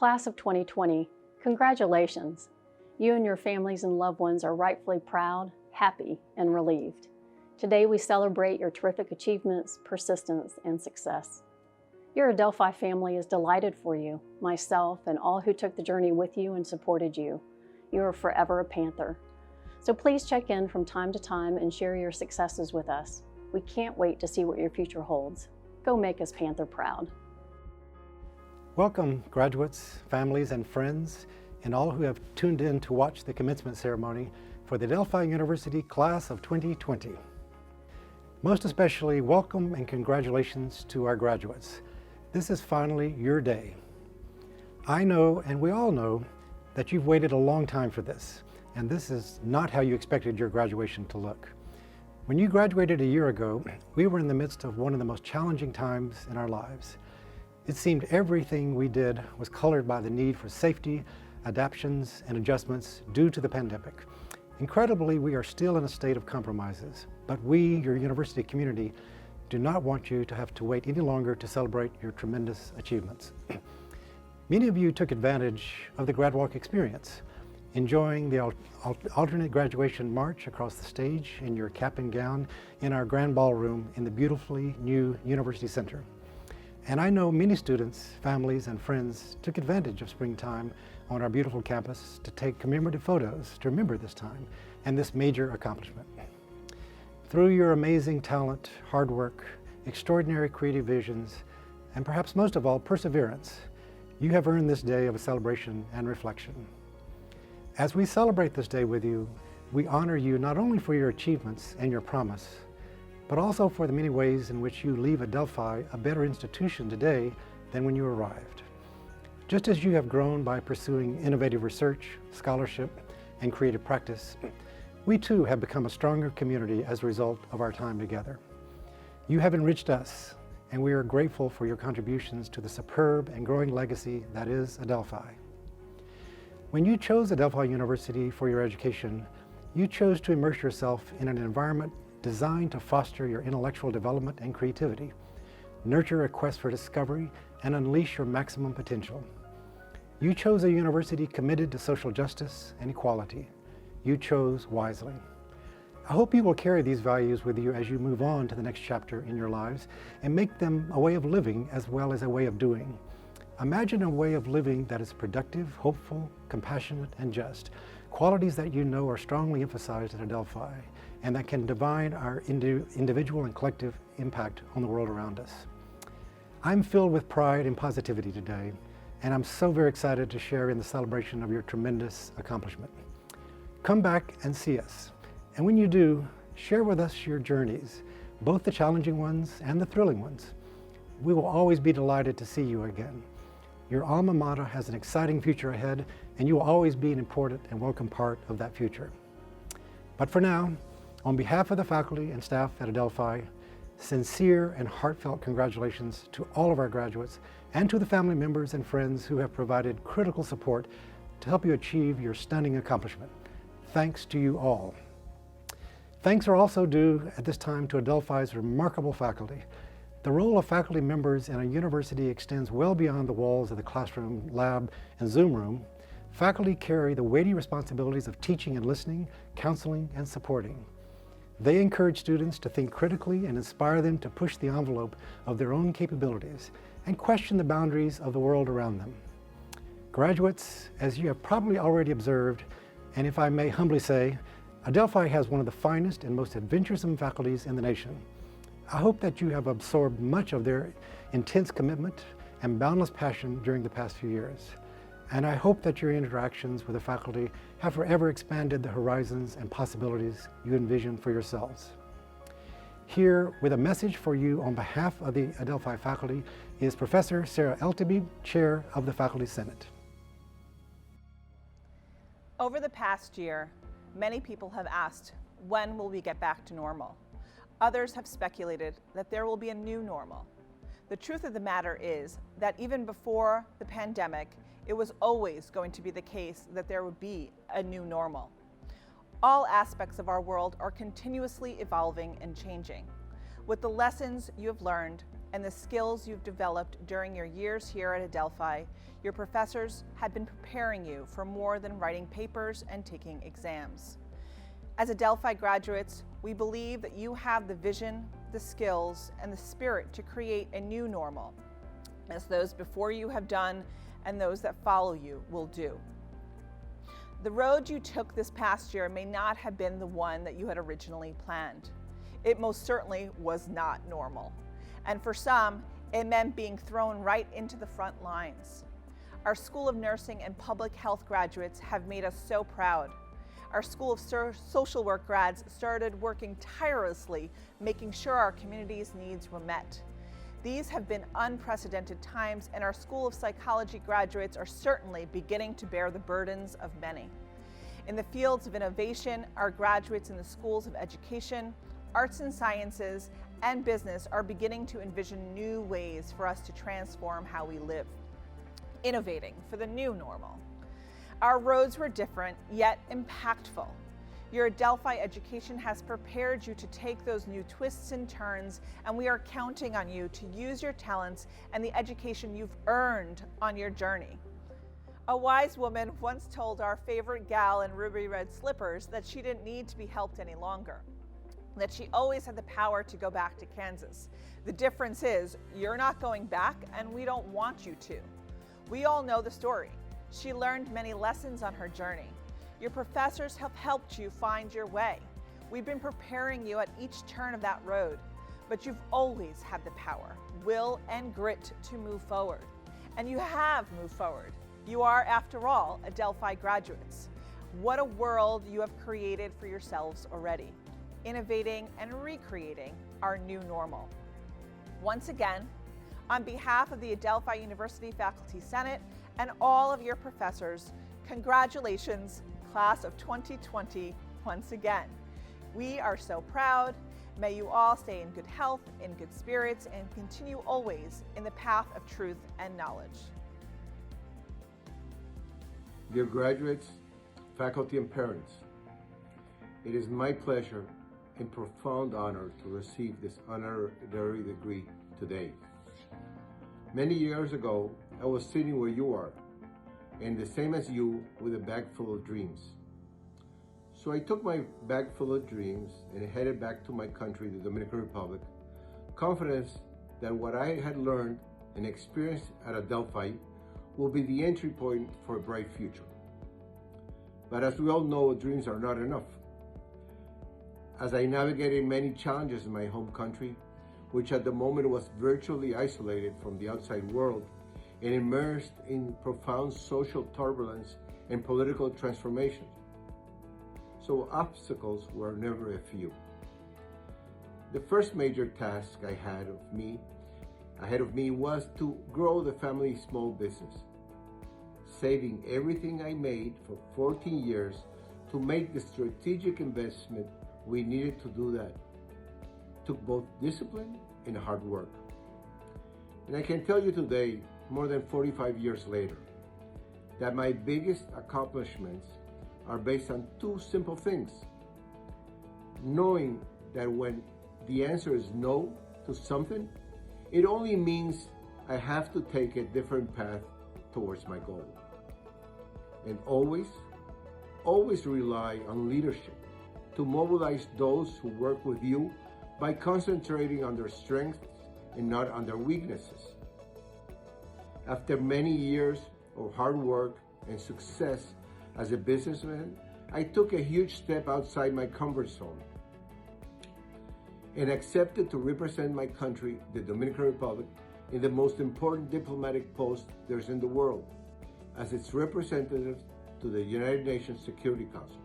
Class of 2020, congratulations. You and your families and loved ones are rightfully proud, happy, and relieved. Today we celebrate your terrific achievements, persistence, and success. Your Adelphi family is delighted for you, myself, and all who took the journey with you and supported you. You are forever a Panther. So please check in from time to time and share your successes with us. We can't wait to see what your future holds. Go make us Panther proud. Welcome, graduates, families, and friends, and all who have tuned in to watch the commencement ceremony for the Adelphi University Class of 2020. Most especially, welcome and congratulations to our graduates. This is finally your day. I know, and we all know, that you've waited a long time for this, and this is not how you expected your graduation to look. When you graduated a year ago, we were in the midst of one of the most challenging times in our lives. It seemed everything we did was colored by the need for safety, adaptations, and adjustments due to the pandemic. Incredibly, we are still in a state of compromises, but we, your university community, do not want you to have to wait any longer to celebrate your tremendous achievements. Many of you took advantage of the Grad Walk experience, enjoying the alternate graduation march across the stage in your cap and gown in our grand ballroom in the beautifully new University Center. And I know many students, families, and friends took advantage of springtime on our beautiful campus to take commemorative photos to remember this time and this major accomplishment. Through your amazing talent, hard work, extraordinary creative visions, and perhaps most of all, perseverance, you have earned this day of a celebration and reflection. As we celebrate this day with you, we honor you not only for your achievements and your promise, but also for the many ways in which you leave Adelphi a better institution today than when you arrived. Just as you have grown by pursuing innovative research, scholarship, and creative practice, we too have become a stronger community as a result of our time together. You have enriched us, and we are grateful for your contributions to the superb and growing legacy that is Adelphi. When you chose Adelphi University for your education, you chose to immerse yourself in an environment designed to foster your intellectual development and creativity, nurture a quest for discovery, and unleash your maximum potential. You chose a university committed to social justice and equality. You chose wisely. I hope you will carry these values with you as you move on to the next chapter in your lives and make them a way of living as well as a way of doing. Imagine a way of living that is productive, hopeful, compassionate, and just, qualities that you know are strongly emphasized at Adelphi and that can define our individual and collective impact on the world around us. I'm filled with pride and positivity today, and I'm so very excited to share in the celebration of your tremendous accomplishment. Come back and see us, and when you do, share with us your journeys, both the challenging ones and the thrilling ones. We will always be delighted to see you again. Your alma mater has an exciting future ahead, and you will always be an important and welcome part of that future. But for now, on behalf of the faculty and staff at Adelphi, sincere and heartfelt congratulations to all of our graduates and to the family members and friends who have provided critical support to help you achieve your stunning accomplishment. Thanks to you all. Thanks are also due at this time to Adelphi's remarkable faculty. The role of faculty members in a university extends well beyond the walls of the classroom, lab, and Zoom room. Faculty carry the weighty responsibilities of teaching and listening, counseling, and supporting. They encourage students to think critically and inspire them to push the envelope of their own capabilities and question the boundaries of the world around them. Graduates, as you have probably already observed, and if I may humbly say, Adelphi has one of the finest and most adventuresome faculties in the nation. I hope that you have absorbed much of their intense commitment and boundless passion during the past few years. And I hope that your interactions with the faculty have forever expanded the horizons and possibilities you envision for yourselves. Here, with a message for you on behalf of the Adelphi faculty, is Professor Sarah Elteby, Chair of the Faculty Senate. Over the past year, many people have asked, when will we get back to normal? Others have speculated that there will be a new normal. The truth of the matter is that even before the pandemic, it was always going to be the case that there would be a new normal. All aspects of our world are continuously evolving and changing. With the lessons you have learned, and the skills you've developed during your years here at Adelphi, your professors had been preparing you for more than writing papers and taking exams. As Adelphi graduates, we believe that you have the vision, the skills, and the spirit to create a new normal, as those before you have done and those that follow you will do. The road you took this past year may not have been the one that you had originally planned. It most certainly was not normal. And for some, it meant being thrown right into the front lines. Our School of Nursing and Public Health graduates have made us so proud. Our School of Social Work grads started working tirelessly, making sure our community's needs were met. These have been unprecedented times, and our School of Psychology graduates are certainly beginning to bear the burdens of many. In the fields of innovation, our graduates in the schools of education, arts and sciences, and business are beginning to envision new ways for us to transform how we live, innovating for the new normal. Our roads were different, yet impactful. Your Adelphi education has prepared you to take those new twists and turns, and we are counting on you to use your talents and the education you've earned on your journey. A wise woman once told our favorite gal in ruby red slippers that she didn't need to be helped any longer, that she always had the power to go back to Kansas. The difference is you're not going back, and we don't want you to. We all know the story. She learned many lessons on her journey. Your professors have helped you find your way. We've been preparing you at each turn of that road, but you've always had the power, will, and grit to move forward. And you have moved forward. You are, after all, Adelphi graduates. What a world you have created for yourselves already, innovating and recreating our new normal. Once again, on behalf of the Adelphi University Faculty Senate and all of your professors, congratulations, Class of 2020, once again. We are so proud. May you all stay in good health, in good spirits, and continue always in the path of truth and knowledge. Dear graduates, faculty, and parents, it is my pleasure and profound honor to receive this honorary degree today. Many years ago, I was sitting where you are, and the same as you, with a bag full of dreams. So I took my bag full of dreams and headed back to my country, the Dominican Republic, confident that what I had learned and experienced at Adelphi will be the entry point for a bright future. But as we all know, dreams are not enough. As I navigated many challenges in my home country, which at the moment was virtually isolated from the outside world and immersed in profound social turbulence and political transformation. So obstacles were never a few. The first major task I had ahead of me was to grow the family small business, saving everything I made for 14 years to make the strategic investment we needed to do that. Took both discipline and hard work. And I can tell you today, more than 45 years later, that my biggest accomplishments are based on two simple things. Knowing that when the answer is no to something, it only means I have to take a different path towards my goal. And always rely on leadership to mobilize those who work with you by concentrating on their strengths and not on their weaknesses. After many years of hard work and success as a businessman, I took a huge step outside my comfort zone and accepted to represent my country, the Dominican Republic, in the most important diplomatic post there's in the world, as its representative to the United Nations Security Council.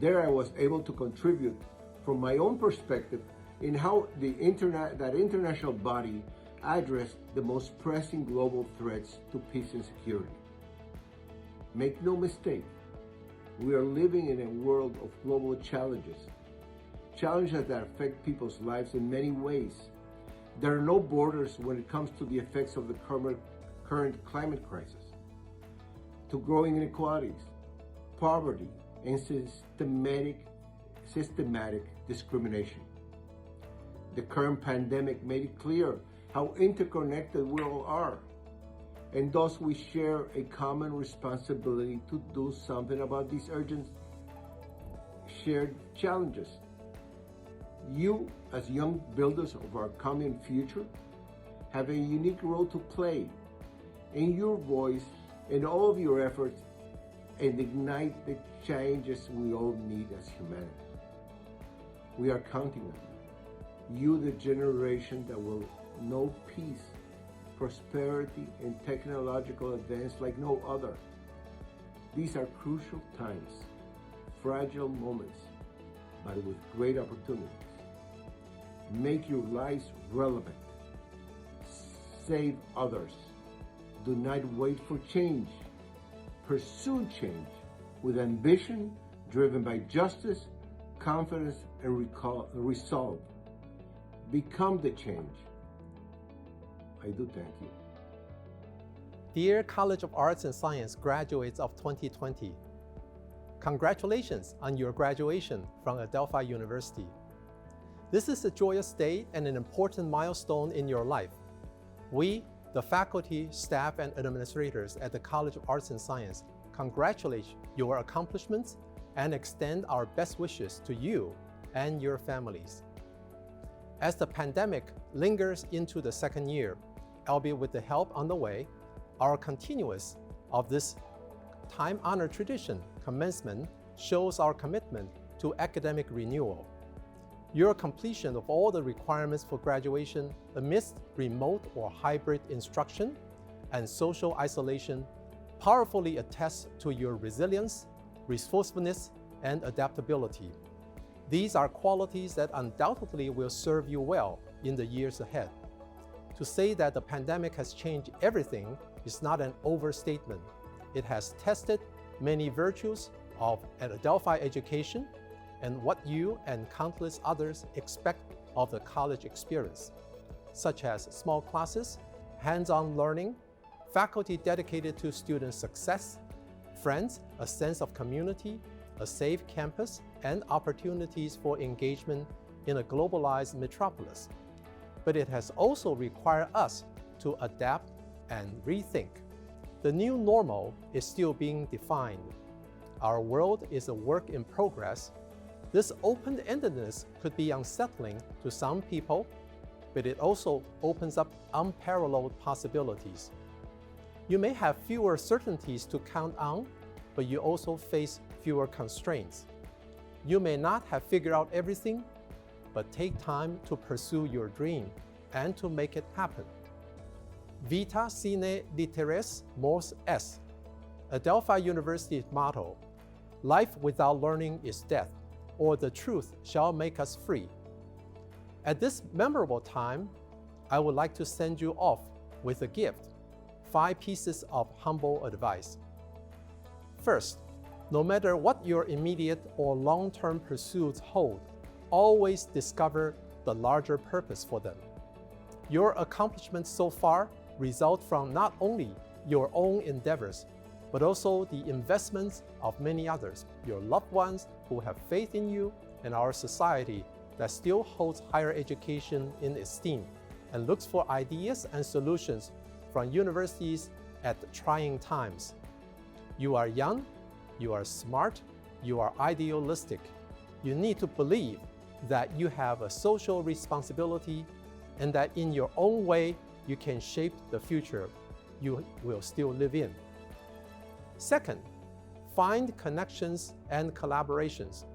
There I was able to contribute from my own perspective in how that international body addressed the most pressing global threats to peace and security. Make no mistake, we are living in a world of global challenges that affect people's lives in many ways. There are no borders when it comes to the effects of the current climate crisis, to growing inequalities, poverty, and systematic discrimination. The current pandemic made it clear how interconnected we all are, and thus we share a common responsibility to do something about these urgent shared challenges. You, as young builders of our common future, have a unique role to play in your voice and all of your efforts and ignite the changes we all need as humanity. We are counting on you, the generation that will know peace, prosperity, and technological advance like no other. These are crucial times, fragile moments, but with great opportunities. Make your lives relevant. Save others. Do not wait for change. Pursue change with ambition driven by justice, confidence, and resolve. Become the change. I do thank you. Dear College of Arts and Science graduates of 2020, congratulations on your graduation from Adelphi University. This is a joyous day and an important milestone in your life. We, the faculty, staff, and administrators at the College of Arts and Science, congratulate your accomplishments and extend our best wishes to you and your families. As the pandemic lingers into the second year, albeit with the help on the way, our continuance of this time-honored tradition, Commencement, shows our commitment to academic renewal. Your completion of all the requirements for graduation amidst remote or hybrid instruction and social isolation powerfully attests to your resilience, resourcefulness, and adaptability. These are qualities that undoubtedly will serve you well in the years ahead. To say that the pandemic has changed everything is not an overstatement. It has tested many virtues of an Adelphi education and what you and countless others expect of the college experience, such as small classes, hands-on learning, faculty dedicated to student success, friends, a sense of community, a safe campus, and opportunities for engagement in a globalized metropolis. But it has also required us to adapt and rethink. The new normal is still being defined. Our world is a work in progress. This open-endedness could be unsettling to some people, but it also opens up unparalleled possibilities. You may have fewer certainties to count on, but you also face fewer constraints. You may not have figured out everything, but take time to pursue your dream and to make it happen. Vita sine litteris mors est. Adelphi University's motto, life without learning is death, or the truth shall make us free. At this memorable time, I would like to send you off with a gift, 5 pieces of humble advice. First, no matter what your immediate or long-term pursuits hold, always discover the larger purpose for them. Your accomplishments so far result from not only your own endeavors, but also the investments of many others, your loved ones who have faith in you, and our society that still holds higher education in esteem and looks for ideas and solutions from universities at trying times. You are young, you are smart, you are idealistic. You need to believe that you have a social responsibility and that in your own way you can shape the future you will still live in. Second, find connections and collaborations.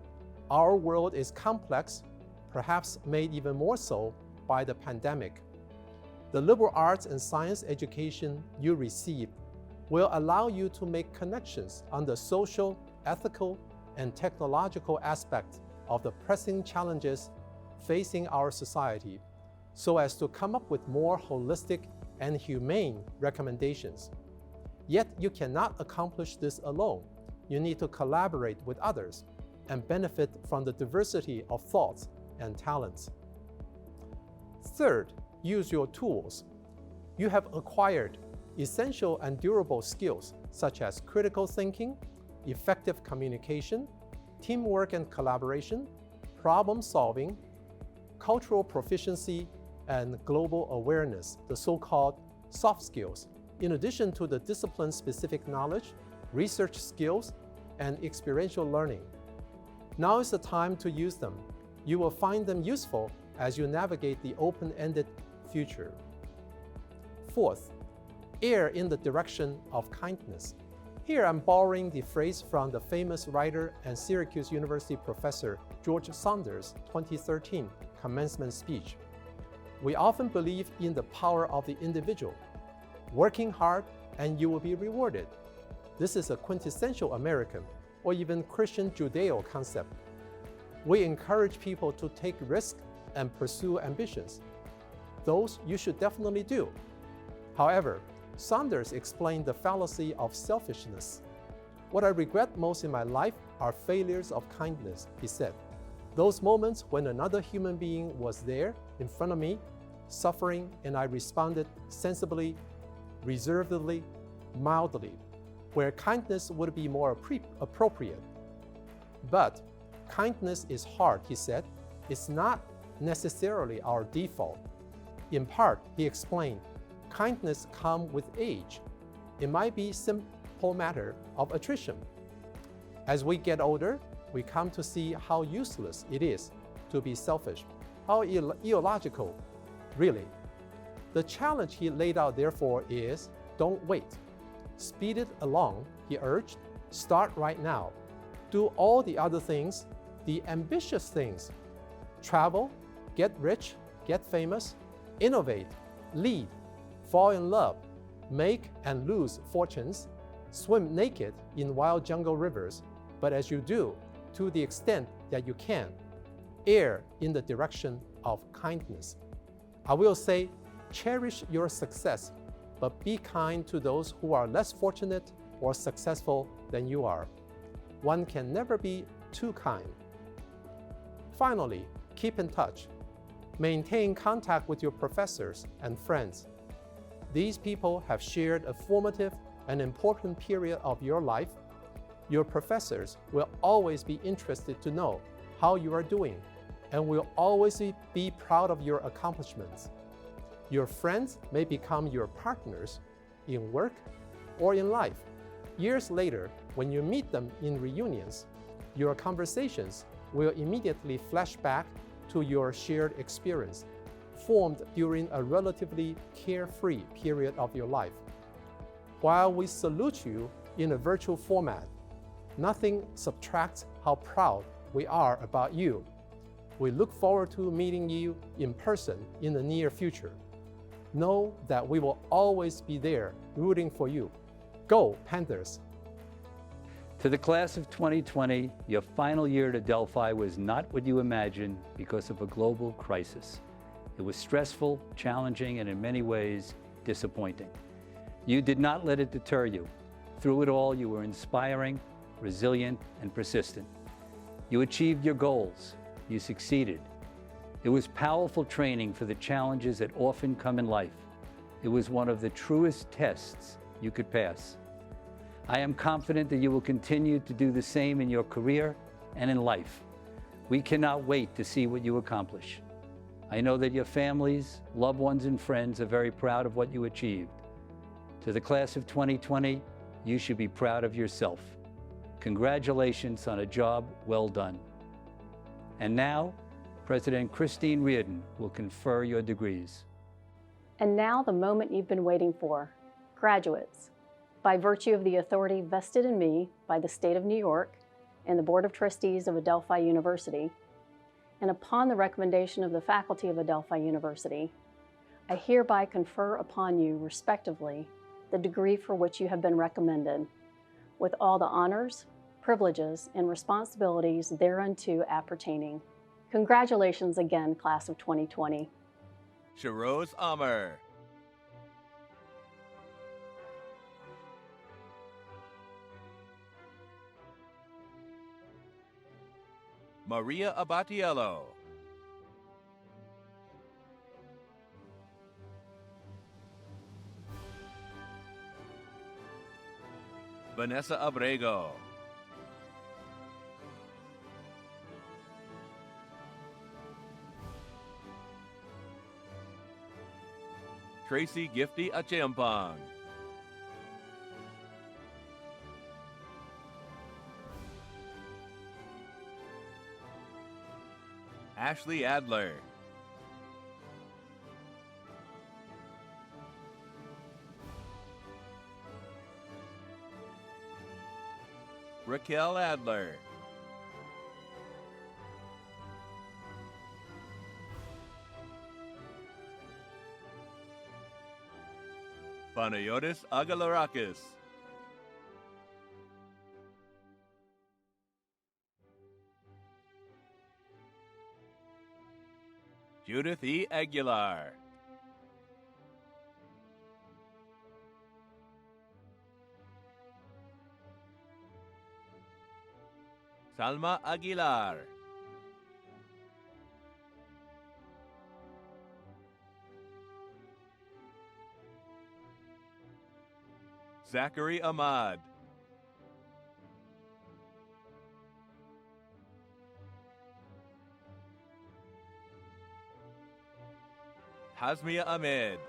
Our world is complex, perhaps made even more so by the pandemic. The liberal arts and science education you receive will allow you to make connections on the social, ethical, and technological aspects of the pressing challenges facing our society, so as to come up with more holistic and humane recommendations. Yet you cannot accomplish this alone. You need to collaborate with others and benefit from the diversity of thoughts and talents. Third, use your tools. You have acquired essential and durable skills such as critical thinking, effective communication, teamwork and collaboration, problem solving, cultural proficiency, and global awareness, the so-called soft skills, in addition to the discipline-specific knowledge, research skills, and experiential learning. Now is the time to use them. You will find them useful as you navigate the open-ended future. Fourth, err in the direction of kindness. Here I'm borrowing the phrase from the famous writer and Syracuse University professor George Saunders' 2013 commencement speech. We often believe in the power of the individual. Working hard and you will be rewarded. This is a quintessential American or even Christian Judeo concept. We encourage people to take risks and pursue ambitions. Those you should definitely do. However, Saunders explained the fallacy of selfishness. What I regret most in my life are failures of kindness, he said. Those moments when another human being was there in front of me, suffering, and I responded sensibly, reservedly, mildly, where kindness would be more appropriate. But kindness is hard, he said. It's not necessarily our default. In part, he explained, kindness comes with age. It might be a simple matter of attrition. As we get older, we come to see how useless it is to be selfish, how illogical, really. The challenge he laid out, therefore, is don't wait. Speed it along, he urged. Start right now. Do all the other things, the ambitious things. Travel, get rich, get famous, innovate, lead, fall in love, make and lose fortunes, swim naked in wild jungle rivers, but as you do, to the extent that you can, err in the direction of kindness. I will say, cherish your success, but be kind to those who are less fortunate or successful than you are. One can never be too kind. Finally, keep in touch. Maintain contact with your professors and friends. These people have shared a formative and important period of your life. Your professors will always be interested to know how you are doing and will always be proud of your accomplishments. Your friends may become your partners in work or in life. Years later, when you meet them in reunions, your conversations will immediately flash back to your shared experience, formed during a relatively carefree period of your life. While we salute you in a virtual format, nothing subtracts how proud we are about you. We look forward to meeting you in person in the near future. Know that we will always be there rooting for you. Go, Panthers! To the class of 2020, your final year at Adelphi was not what you imagined because of a global crisis. It was stressful, challenging, and in many ways, disappointing. You did not let it deter you. Through it all, you were inspiring, resilient, and persistent. You achieved your goals. You succeeded. It was powerful training for the challenges that often come in life. It was one of the truest tests you could pass. I am confident that you will continue to do the same in your career and in life. We cannot wait to see what you accomplish. I know that your families, loved ones, and friends are very proud of what you achieved. To the class of 2020, you should be proud of yourself. Congratulations on a job well done. And now, President Christine Riordan will confer your degrees. And now the moment you've been waiting for. Graduates, by virtue of the authority vested in me by the State of New York and the Board of Trustees of Adelphi University, and upon the recommendation of the faculty of Adelphi University, I hereby confer upon you, respectively, the degree for which you have been recommended, with all the honors, privileges, and responsibilities thereunto appertaining. Congratulations again, class of 2020. Shiroz Amr. Maria Abatiello. Vanessa Abrego. Tracy Gifty Acheampong. Ashley Adler. Raquel Adler. Panayotis Agalarakis. Judith E. Aguilar. Salma Aguilar. Zachary Ahmad. Hazmia Ahmed.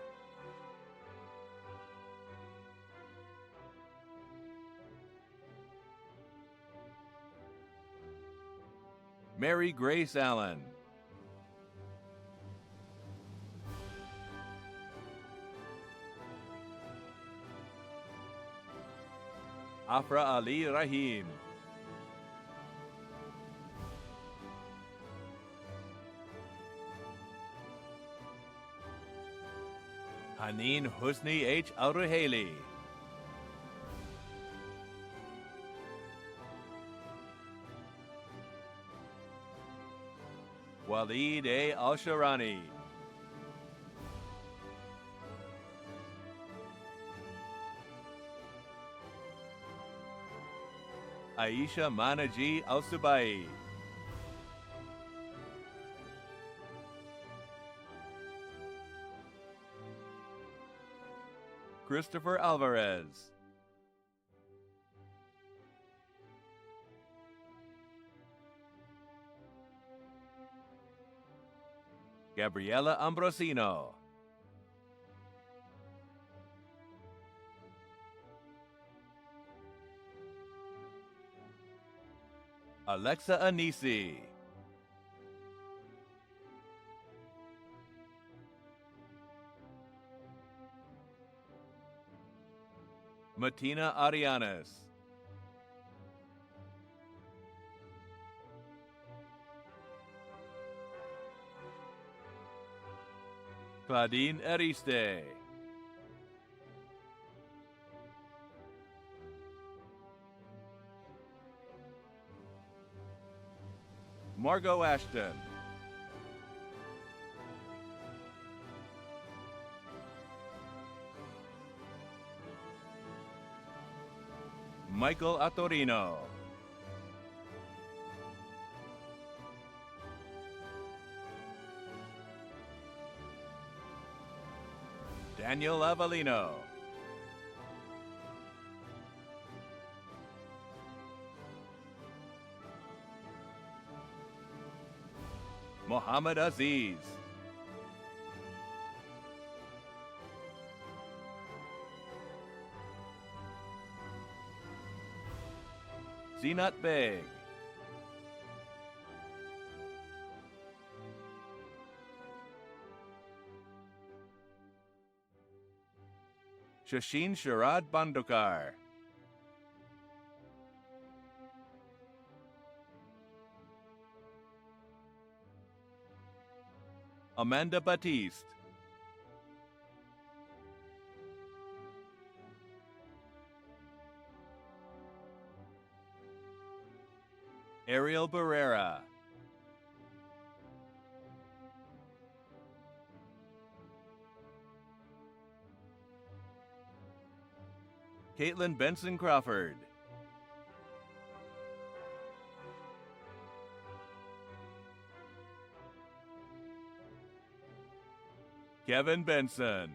Mary Grace Allen. Afra Ali Rahim. Haneen Husni H. Al-Ruhaili. Waleed A. Al-Sharani. Aisha Manaji Al-Subai. Christopher Alvarez. Gabriela Ambrosino. Alexa Anisi. Matina Arianes. Claudine Ariste. Margot Ashton. Michael Atorino. Daniel Avelino. Mohammed Aziz. Zinat Beg. Shashin Sharad Bandukar. Amanda Batiste. Ariel Barrera. Caitlin Benson Crawford. Kevin Benson.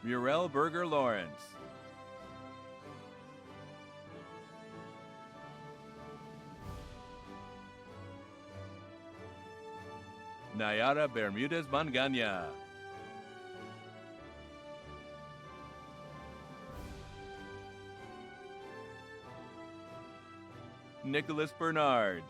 Muriel Berger Lawrence. Nayara Bermudez Mangana. Nicholas Bernard.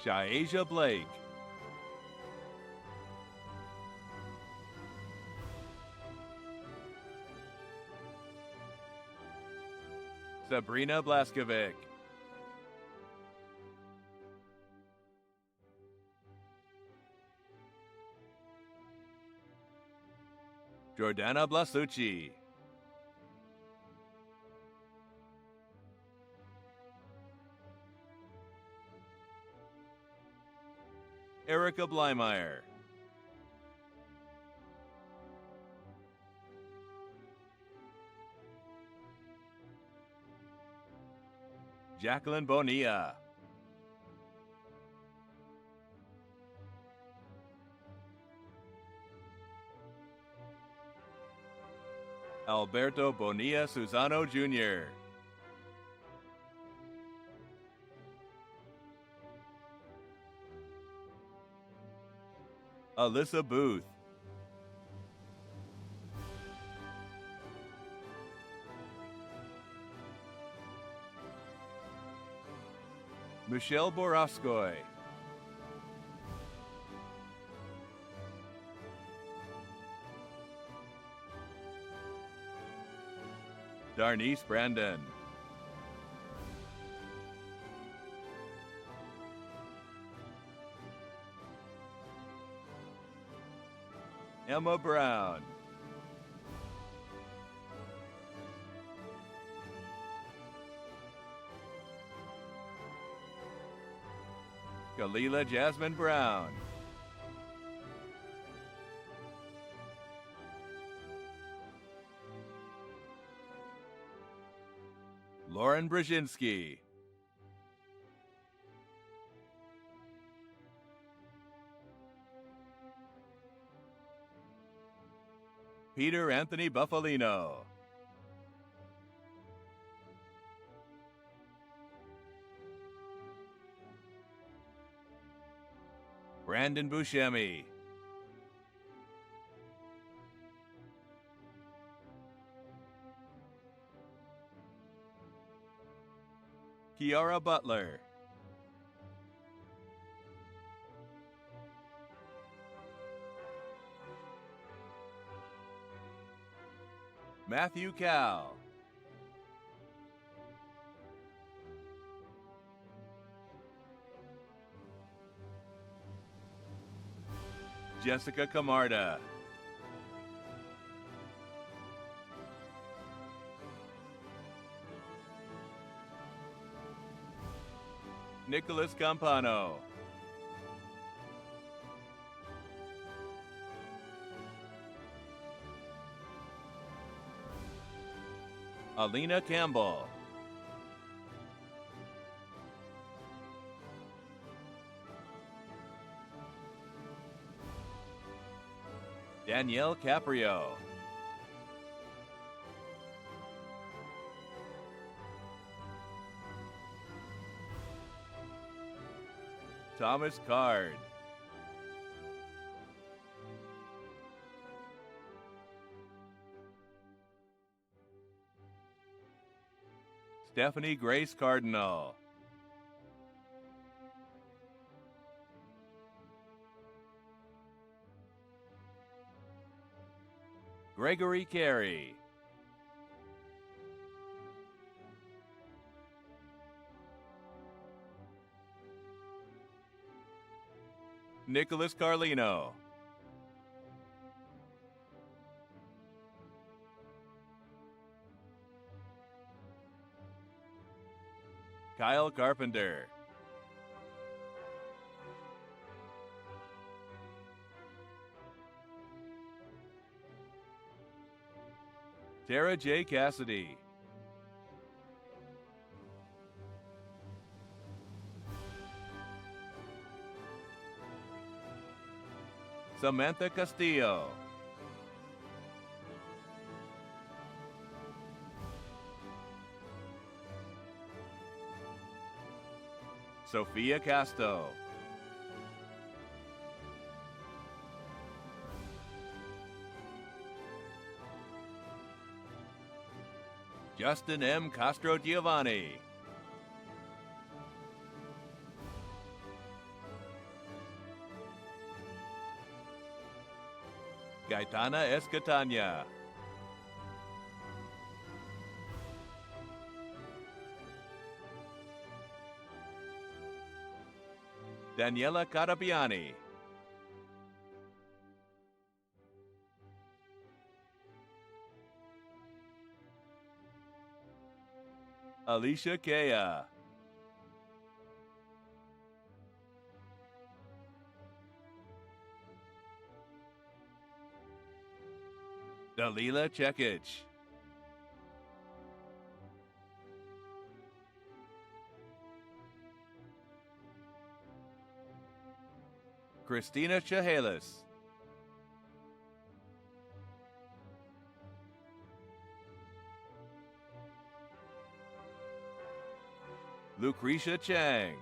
Shaeja Blake. Sabrina Blaskovic. Jordana Blasucci. Erica Blymeyer. Jacqueline Bonilla. Alberto Bonilla Susano Jr. Alyssa Booth. Michelle Borovskoy. Darnice Brandon. Emma Brown. Kalila Jasmine Brown. Lauren Brzezinski. Peter Anthony Buffalino. Brandon Buscemi. Kiara Butler. Matthew Cal. Jessica Camarda. Nicholas Campano. Alina Campbell. Danielle Caprio. Thomas Card. Stephanie Grace Cardinal. Gregory Carey. Nicholas Carlino. Kyle Carpenter. Tara J. Cassidy. Samantha Castillo. Sophia Casto. Justin M. Castro Giovanni. Gaetana Escatania. Daniela Carapiani. Alicia Kea. Dalila Chekic. Christina Chehalis. Lucretia Chang.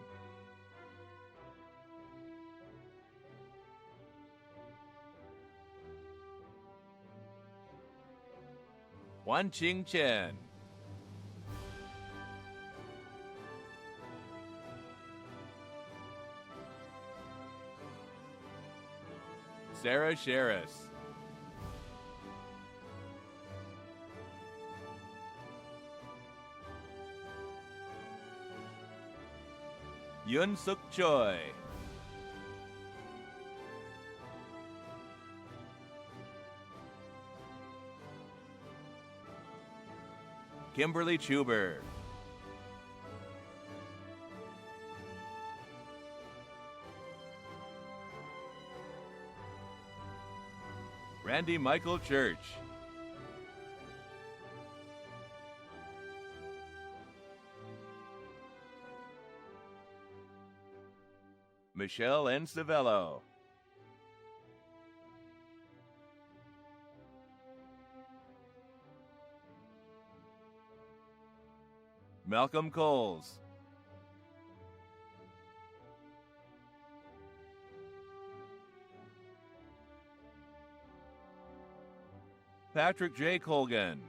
Juan Ching Chen. Sarah Sherris. Yun Suk Choi. Kimberly Chuber. Randy Michael Church. Michelle N. Civello. Malcolm Coles. Patrick J. Colgan.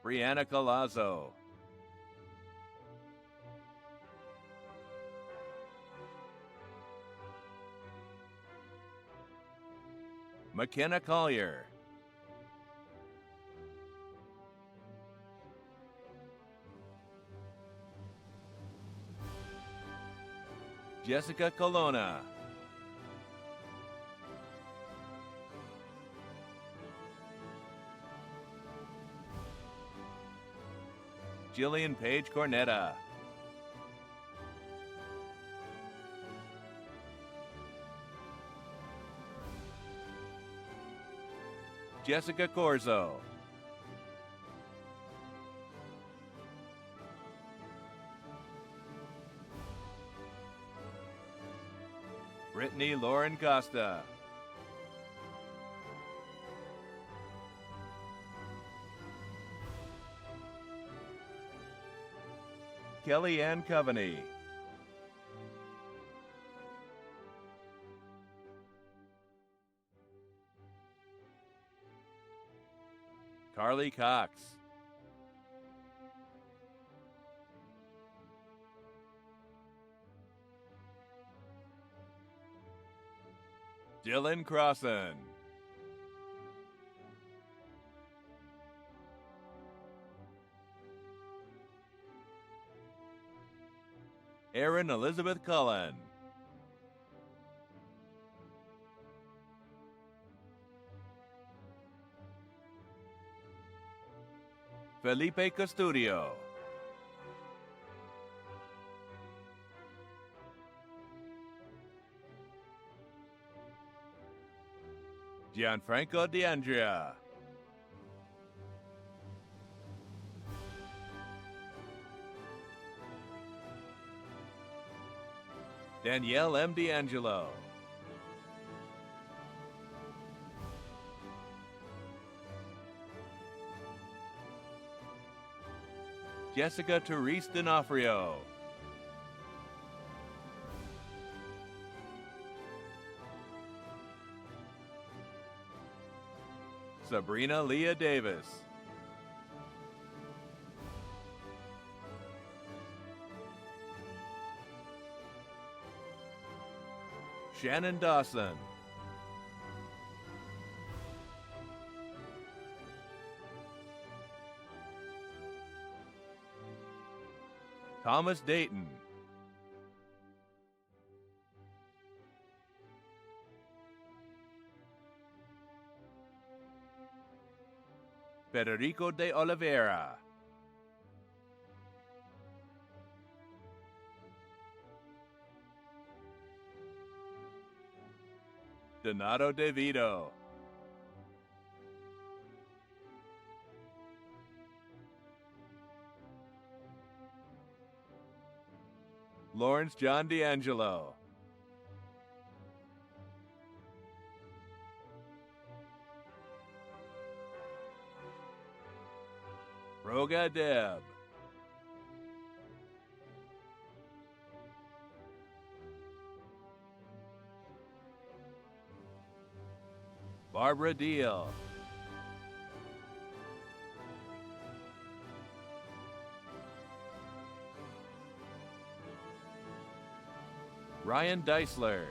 Brianna Colazzo. McKenna Collier. Jessica Colonna. Jillian Page Cornetta. Jessica Corzo. Brittany Lauren Costa. Kelly Ann Coveney. Carly Cox. Dylan Crossan. Erin Elizabeth Cullen. Felipe Custodio. Gianfranco D'Andrea. Danielle M. D'Angelo. Jessica Therese D'Onofrio. Sabrina Leah Davis. Shannon Dawson. Thomas Dayton. Federico de Oliveira. Donato De Vito. Lawrence John D'Angelo. Roga Deb. Barbara Deal. Ryan Deisler.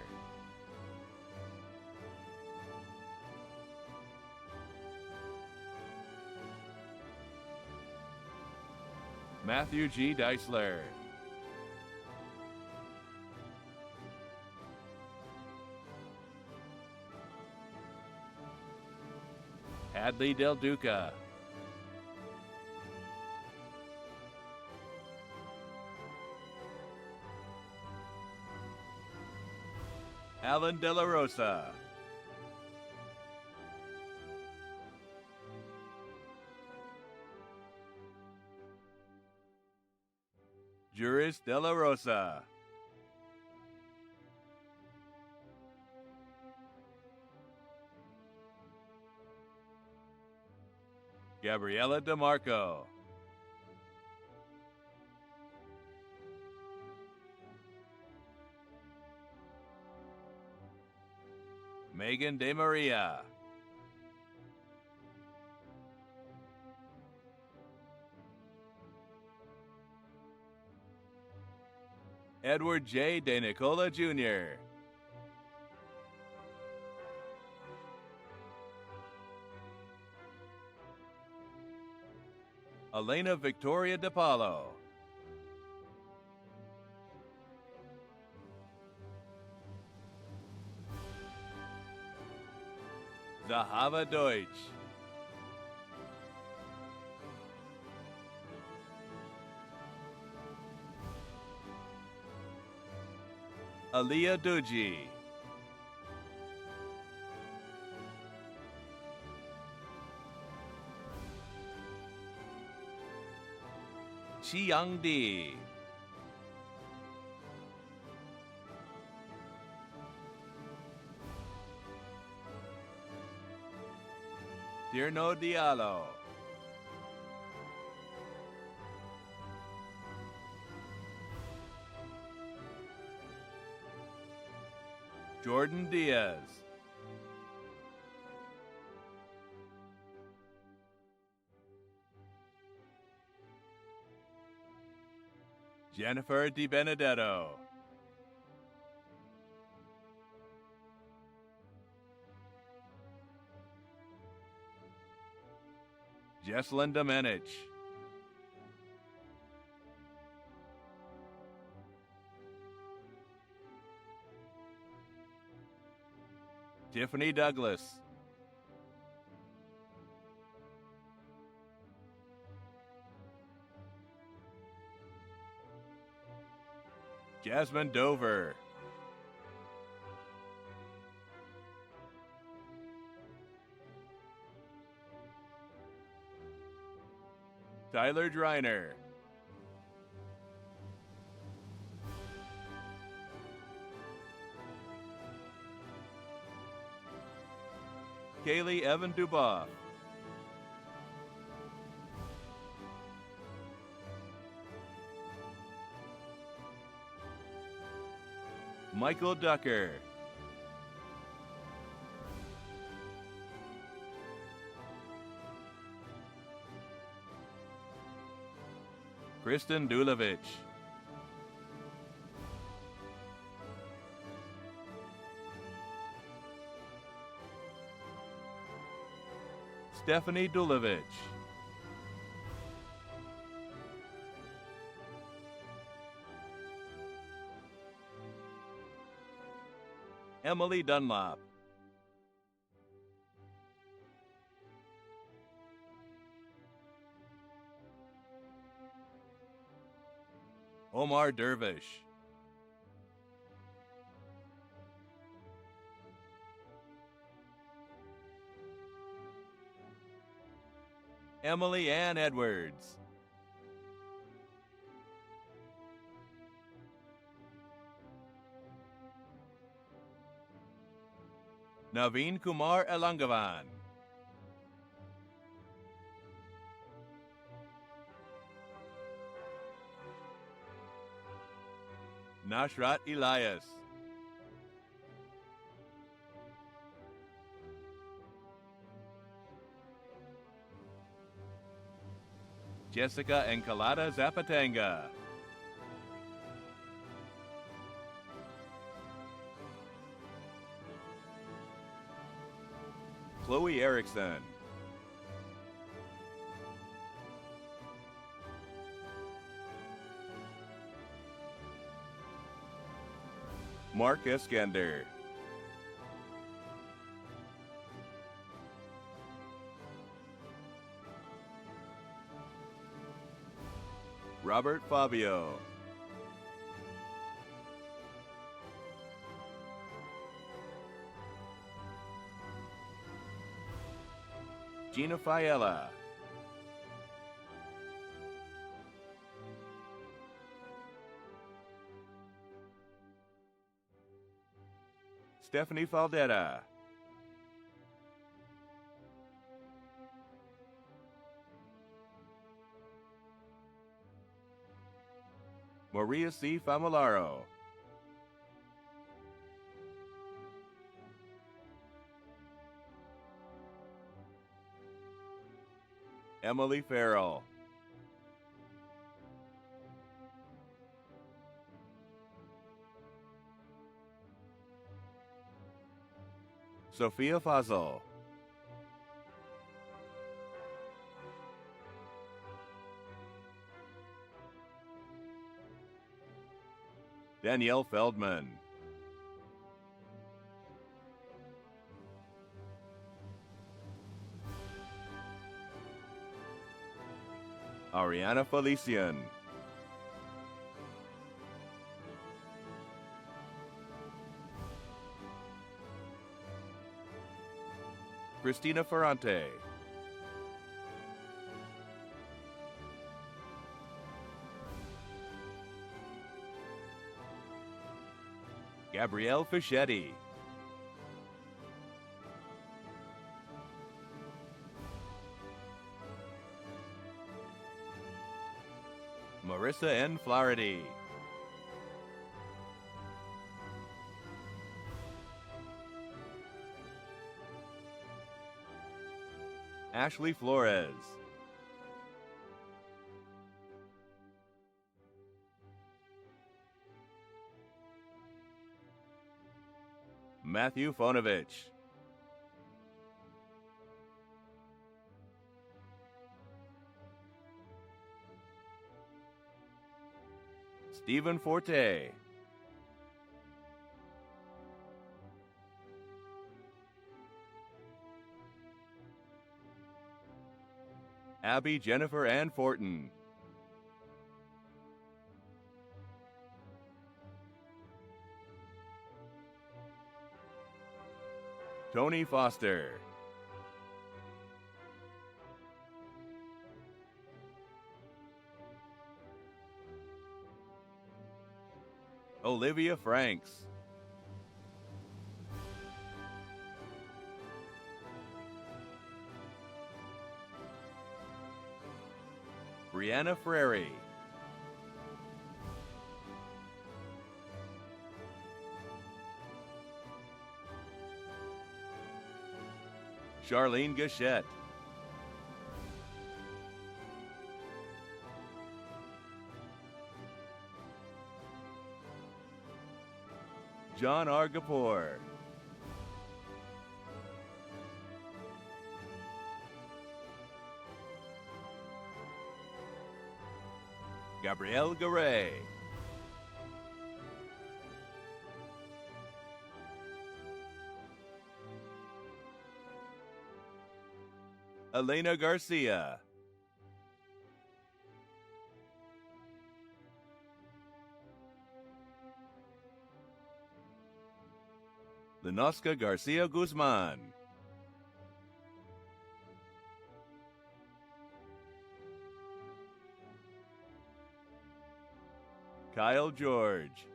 Matthew G. Deisler. Hadley Del Duca. Alan De La Rosa. Juris De La Rosa. Gabriela DeMarco. Megan De Maria. Edward J. De Nicola Jr. Elena Victoria DePaulo. Zahava Deutsch. Aliyah Duji. Chiang Di. Tierno Diallo. Jordan Diaz. Jennifer Di Benedetto. Jesslyn Domenech. Tiffany Douglas. Jasmine Dover. Tyler Driner. Kaylee Evan Dubois. Michael Ducker. Kristen Dulovich. Stephanie Dulovich. Emily Dunlop. Omar Dervish. Emily Ann Edwards. Naveen Kumar Elangavan. Nashrat Elias. Jessica Encalada Zapatanga. Chloe Erickson. Mark Eskander. Robert Fabio. Gina Fiella. Stephanie Faldetta. Maria C. Famolaro. Emily Farrell. Sophia Fazal. Danielle Feldman. Ariana Felician. Christina Ferrante. Gabrielle Fischetti. Marissa N. Flaherty. Ashley Flores. Matthew Fonovich. Stephen Forte. Abby Jennifer Ann Fortin. Tony Foster. Olivia Franks. Brianna Frary. Charlene Gachette, John R. Gapur, Gabrielle Garay, Elena Garcia, Lenoska Garcia Guzman, Kyle George,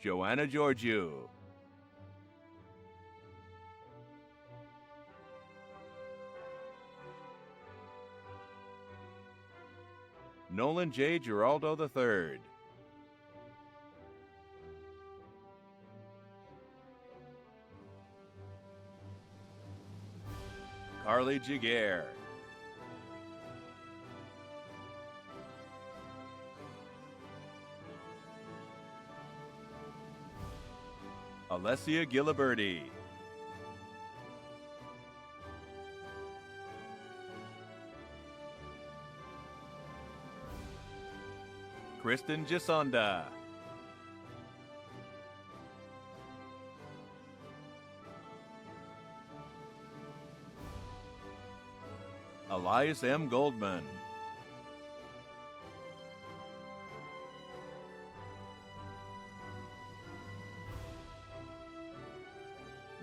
Joanna Georgiou, Nolan J. Giraldo III, Carly Giguere, Alessia Giliberti, Kristen Gisonda, Elias M. Goldman,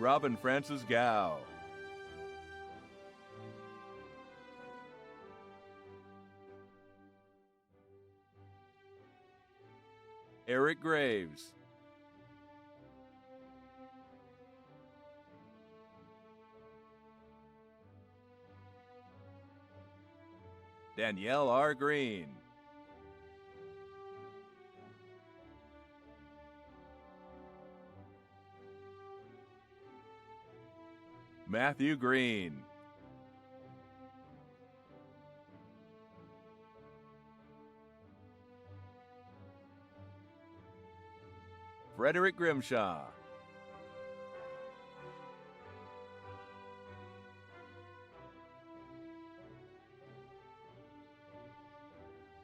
Robin Francis Gao, Eric Graves, Danielle R. Green, Matthew Green, Frederick Grimshaw,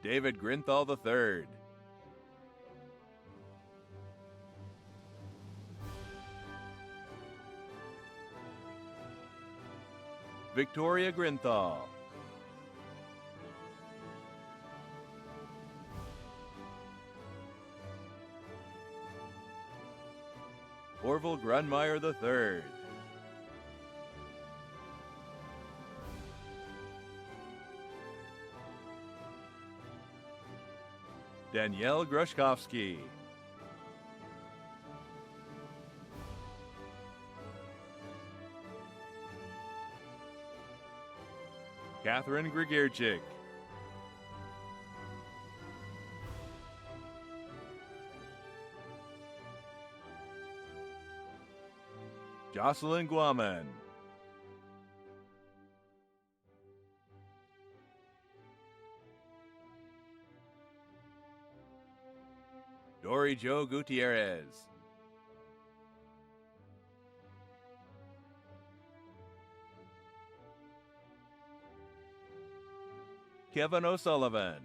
David Grinthal III, Victoria Grinthal, Orville Grunmeyer III, Danielle Grushkovsky, Catherine Grigierczyk, Jocelyn Guaman, Dory Jo Gutierrez, Kevin O'Sullivan,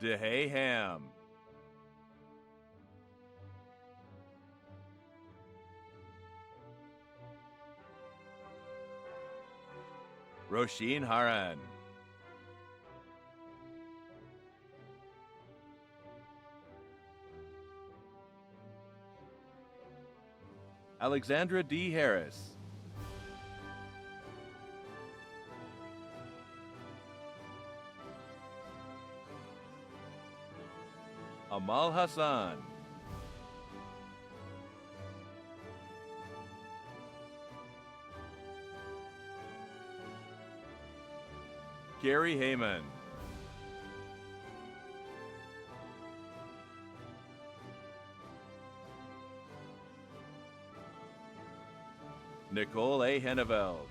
DeHay Ham, Roisin Haran, Alexandra D. Harris, Amal Hassan, Gary Heyman. Nicole A. Henneveld.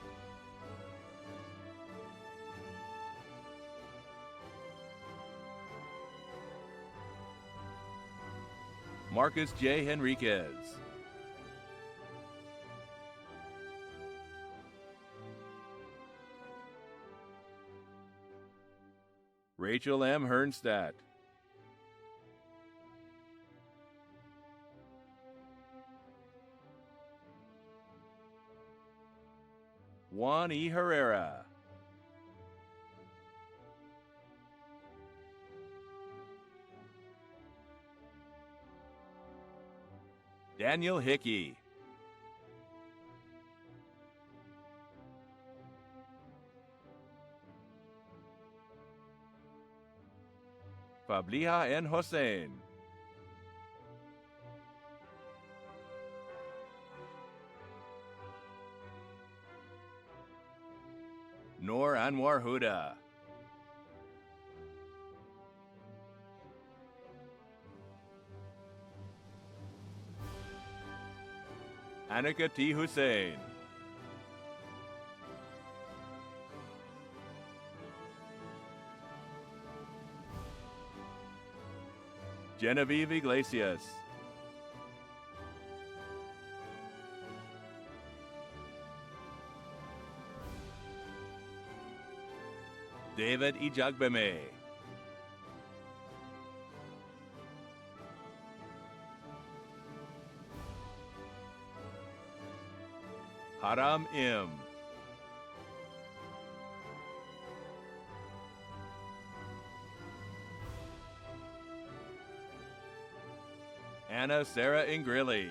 Marcus J. Henriquez. Rachel M. Hernstadt. Juan E. Herrera. Daniel Hickey. Fabliha N. Hossein. Noor Anwar Huda. Anika T. Hussein. Genevieve Iglesias. David Ijagbeme. Haram M. Anna Sarah Ingrilli.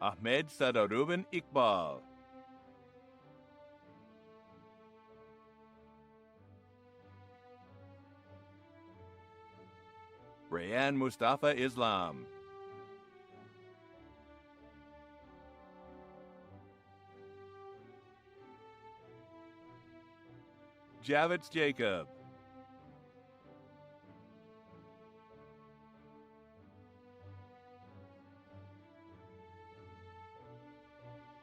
Ahmed Sadaruben Iqbal. Rayan Mustafa Islam. Javits Jacob.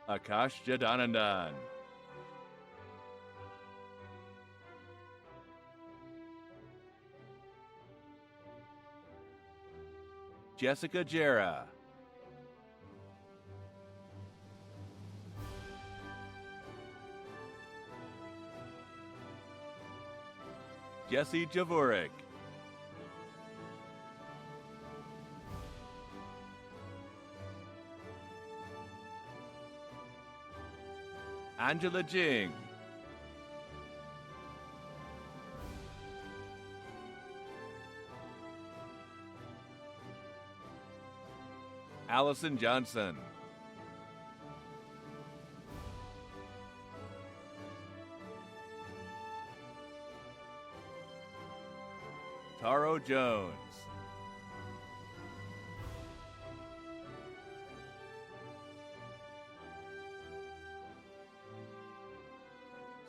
Akash Jadanandan. Jessica Jera. Jesse Javorek. Angela Jing. Allison Johnson. Taro Jones.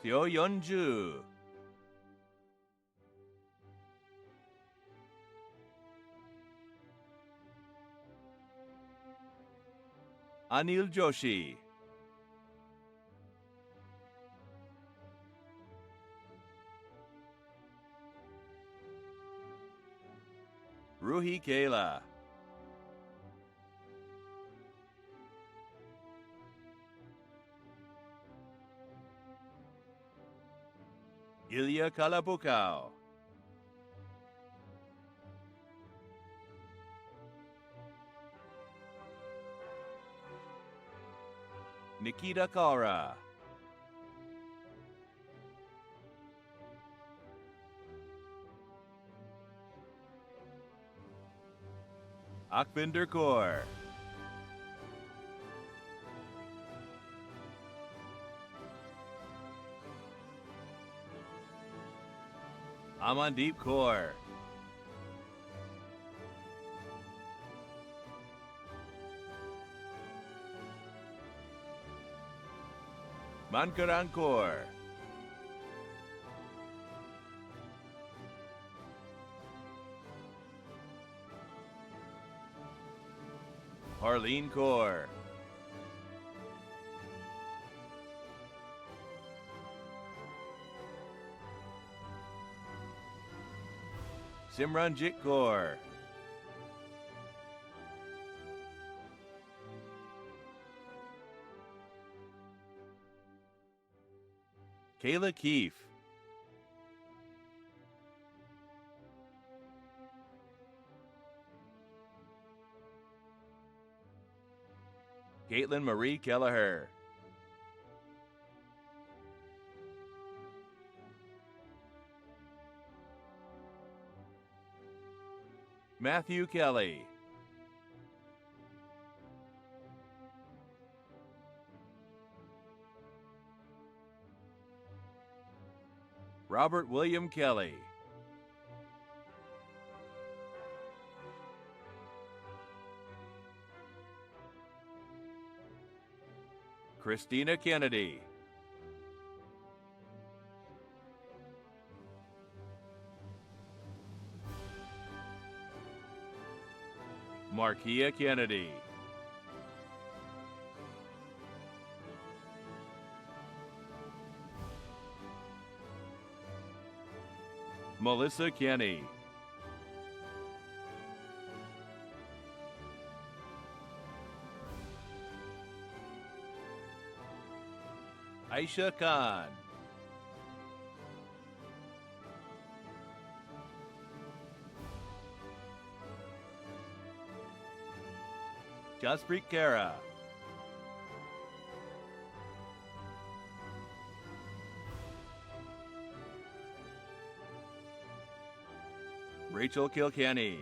Seo Yeonju. Anil Joshi. Ruhi Kayla. Ilya Kalabukau. Nikita Kara. Akbinder Kaur. Amandeep Kaur. Mankarankor. Harleen Kaur. Simranjit Kaur. Kayla Keefe. Caitlin Marie Kelleher. Matthew Kelly. Robert William Kelly. Christina Kennedy. Markia Kennedy. Melissa Kenny. Aisha Khan. Jaspreet Kara. Rachel Kilkenny.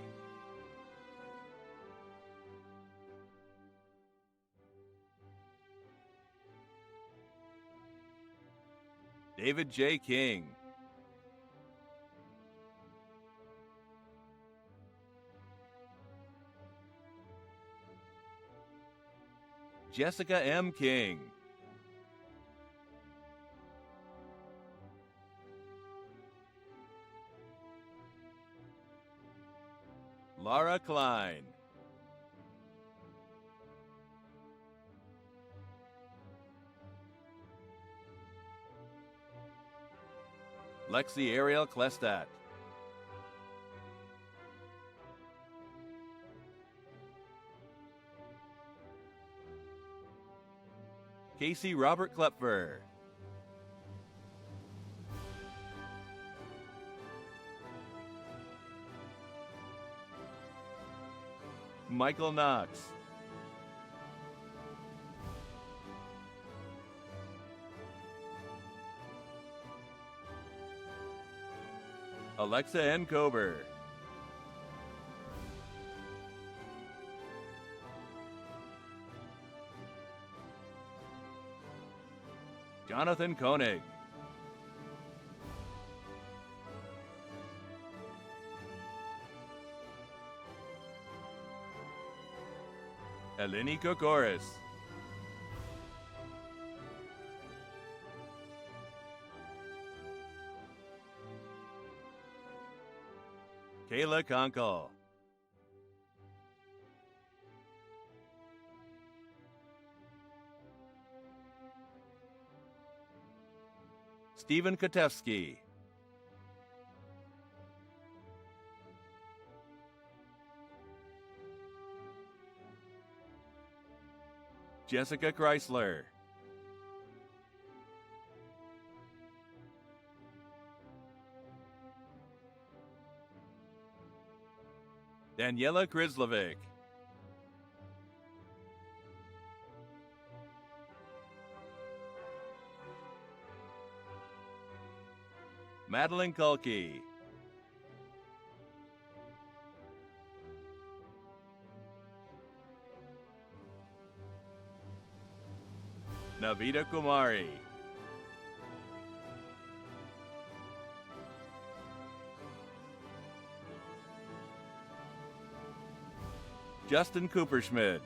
David J. King. Jessica M. King. Laura Klein. Lexi Ariel Klestat. Casey Robert Klepfer. Michael Knox. Alexa N. Kober. Jonathan Koenig. Eleni Kokoris. Kayla Conkle. Stephen Katevsky. Jessica Chrysler. Daniela Krislovic. Madeline Kulke. Navita Kumari. Justin Cooperschmidt.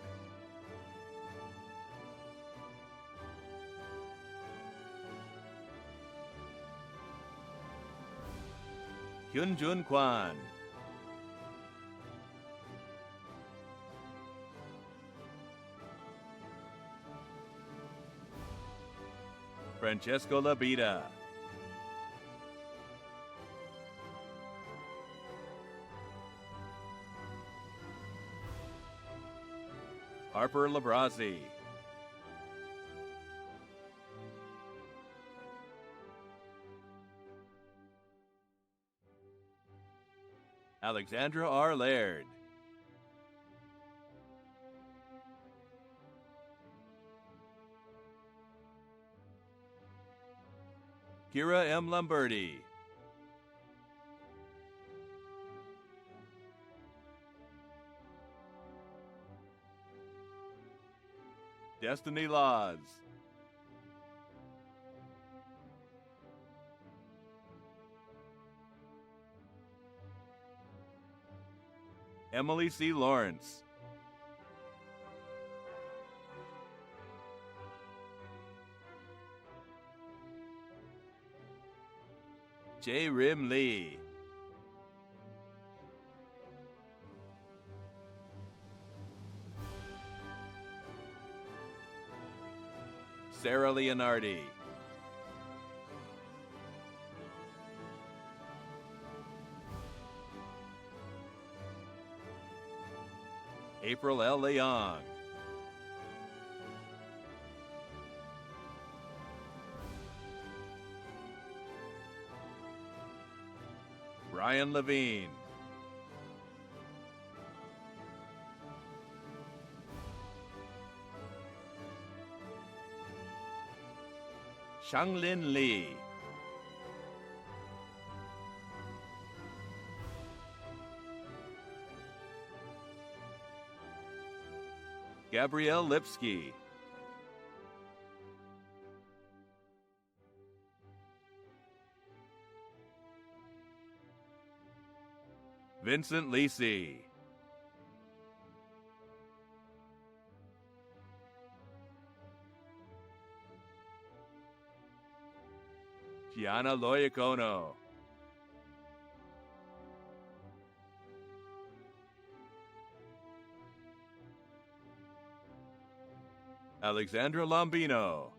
Hyunjun Kwan. Francesco Labita. Harper Labrazzi. Alexandra R. Laird. Kira M. Lamberti. Destiny Laws. Emily C. Lawrence. J. Rim Lee. Sarah Leonardi. April L. Leong. Brian Levine. Shanglin Lee. Gabrielle Lipsky. Vincent Lisi. Gianna Loyacono. Alexandra Lombino.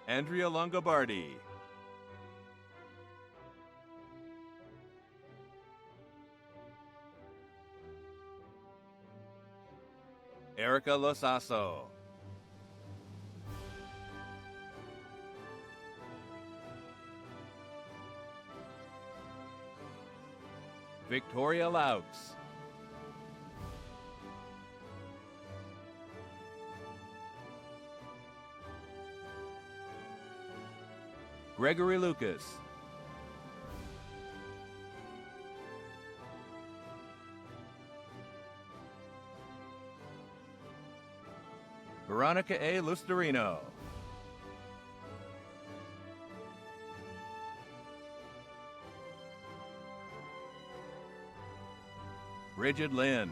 Andrea Longobardi. Erica Losasso. Victoria Laux. Gregory Lucas. Veronica A. Lusterino. Bridget Lynn.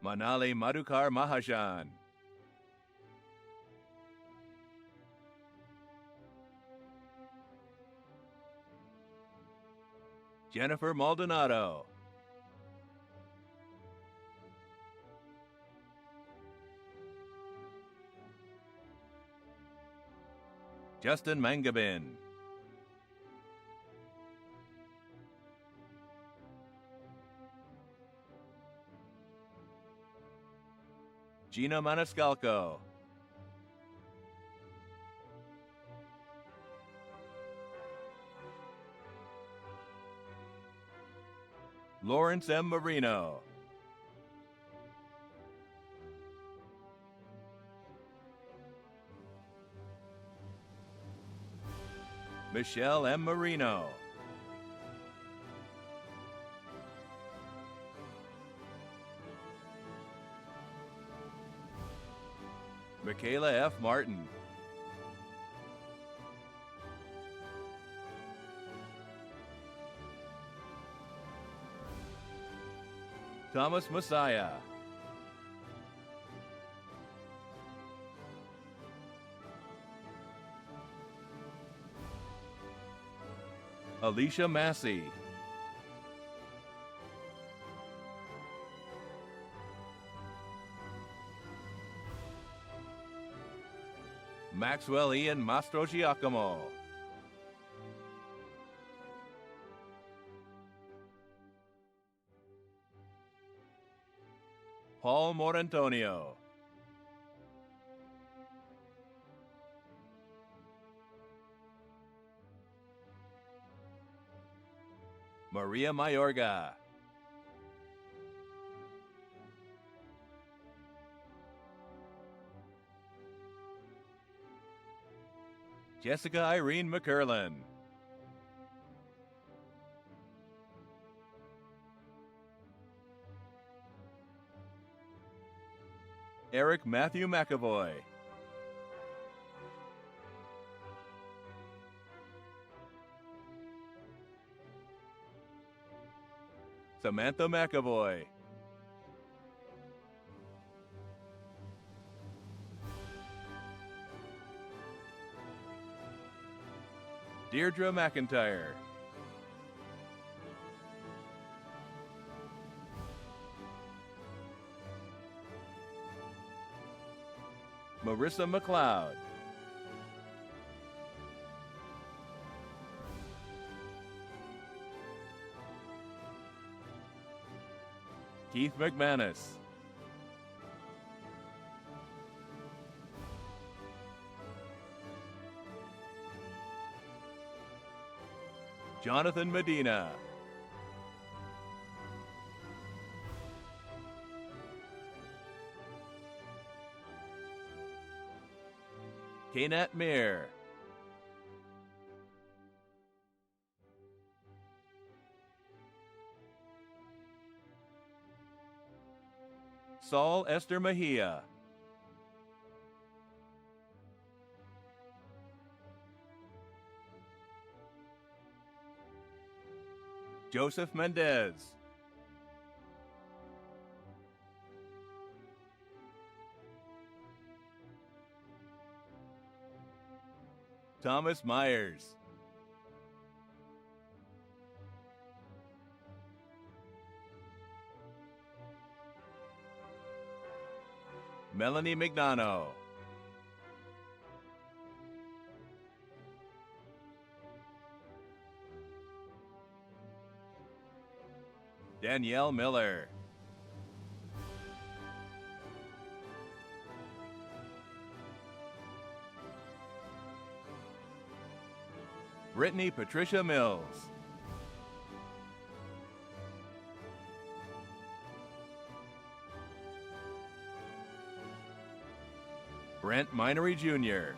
Manali Madhukar Mahajan. Jennifer Maldonado. Justin Mangabin. Gina Maniscalco. Lawrence M. Marino. Michelle M. Marino. Michaela F. Martin. Thomas Messiah, Alicia Massey, Maxwell Ian Mastrogiacomo, Paul Morantonio, Maria Mayorga, Jessica Irene McCurlin, Eric Matthew McAvoy, Samantha McAvoy, Deirdre McIntyre, Marissa McLeod, Keith McManus, Jonathan Medina, Kaynat Mir, Saul Esther Mejia, Joseph Mendez, Thomas Myers, Melanie Mignano, Danielle Miller, Brittany Patricia Mills, Brent Minery Jr.,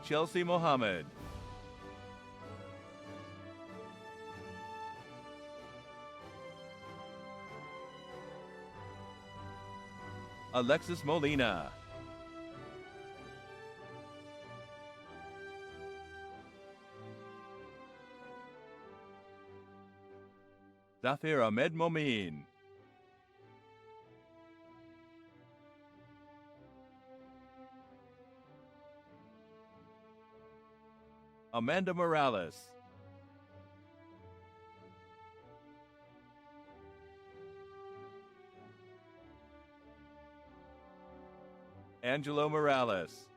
Chelsea Mohammed, Alexis Molina, Zafir Ahmed Momin, Amanda Morales, Angelo Morales,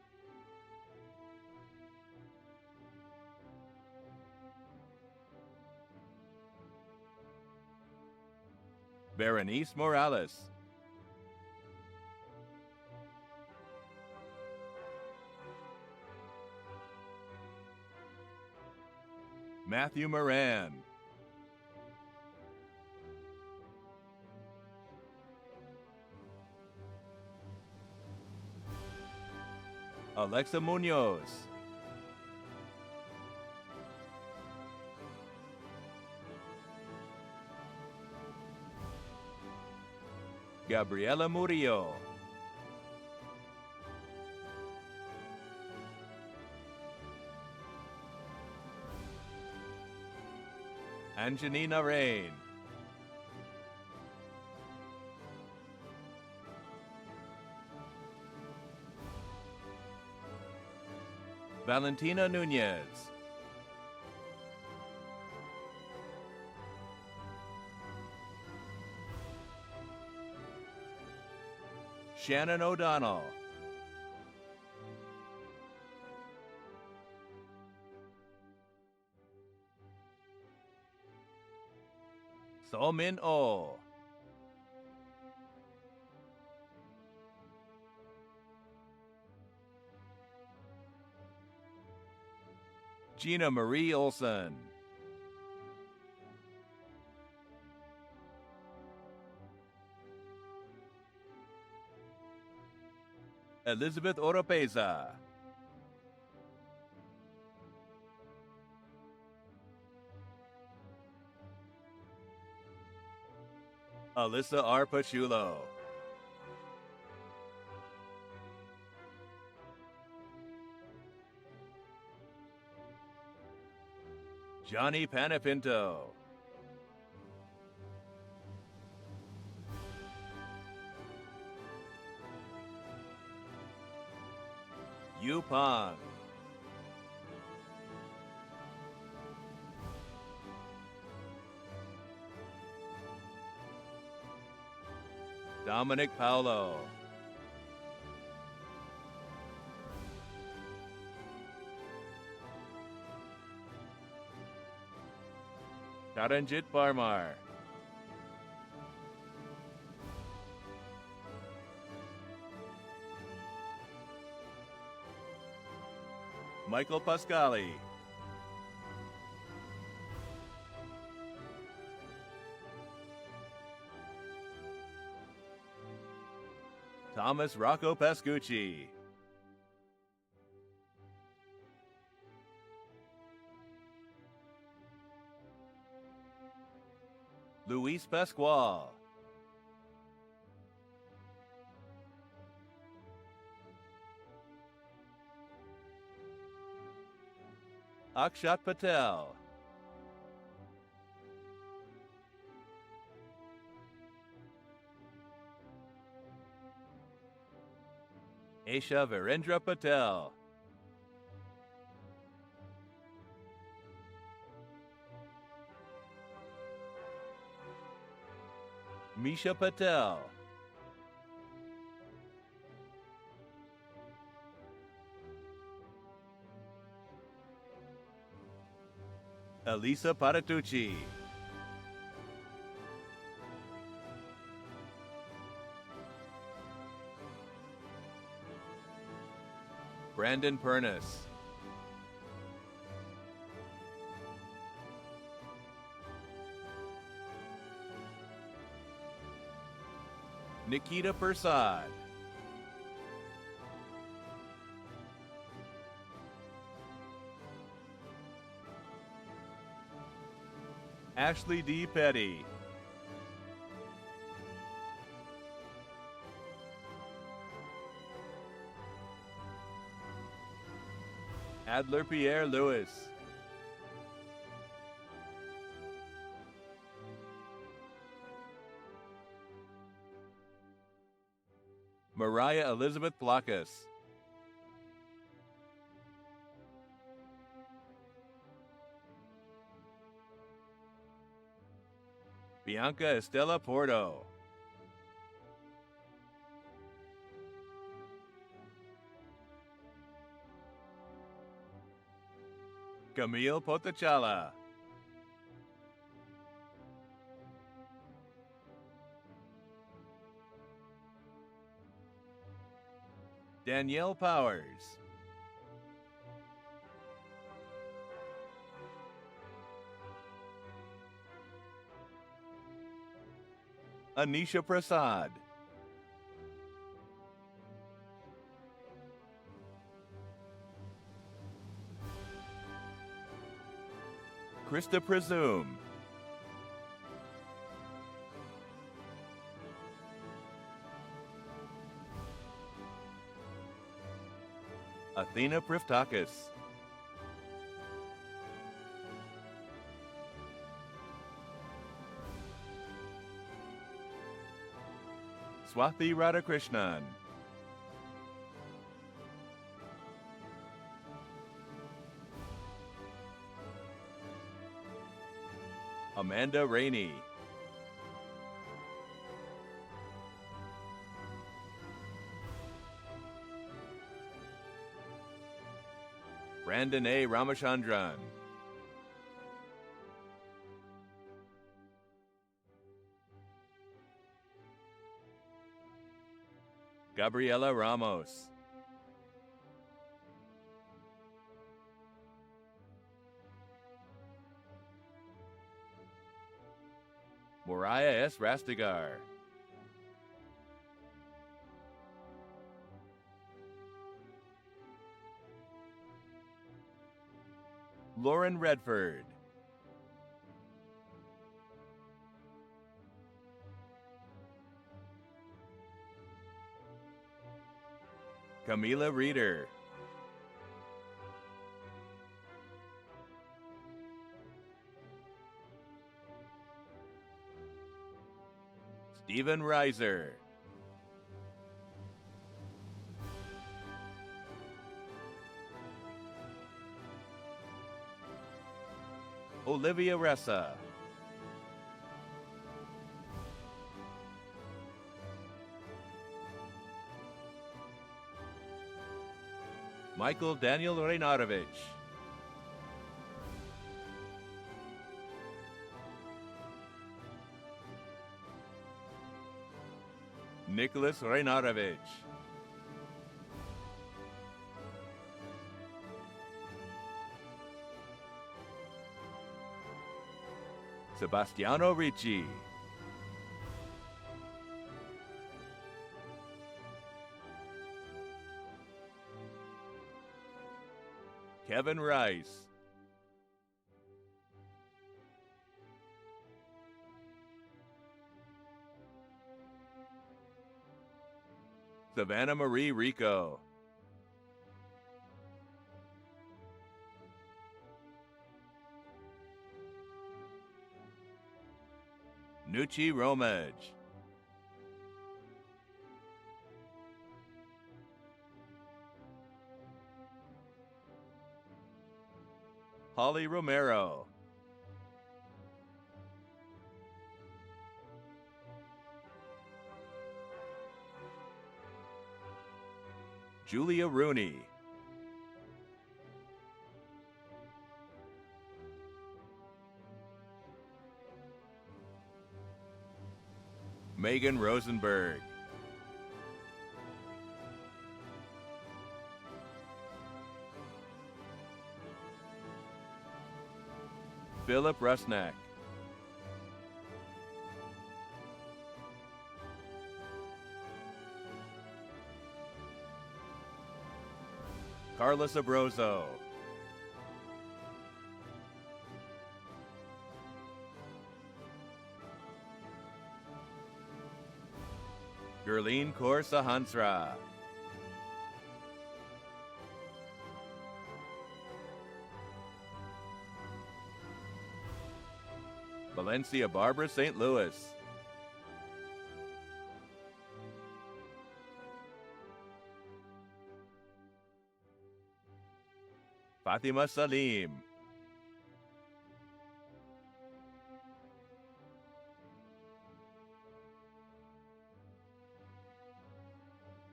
Berenice Morales, Matthew Moran, Alexa Munoz, Gabriela Murillo, Anjanina Rain. Valentina Nunez. Shannon O'Donnell. So Min Oh. Gina Marie Olson. Elizabeth Oropeza. Alyssa R. Pachulo. Johnny Panapinto. Yu Pang. Dominic Paulo. Karanjit Parmar. Michael Pascali. Thomas Rocco Pascucci. Luis Pascual. Akshat Patel. Aisha Virendra Patel. Misha Patel. Elisa Patatucci. Brandon Pernis. Nikita Persad. Ashley D. Petty. Adler Pierre Lewis. Mariah Elizabeth Placas. Bianca Estela Porto. Camille Potachala. Danielle Powers. Anisha Prasad. Krista Presume. Athena Priftakis. Swathi Radhakrishnan. Amanda Rainey. Brandon A. Ramachandran. Gabriela Ramos. Moriah S. Rastigar. Lauren Redford. Camila Reeder. Stephen Reiser. Olivia Ressa. Michael Daniel Reynarovich. Nicholas Reynarovich. Sebastiano Ricci. Kevin Rice. Savannah Marie Rico. Nucci Romage. Holly Romero. Julia Rooney. Megan Rosenberg. Philip Rusnak. Carlos Abrozo. Gurleen Kaur Sahansra. Valencia Barbara St. Louis. Fatima Salim.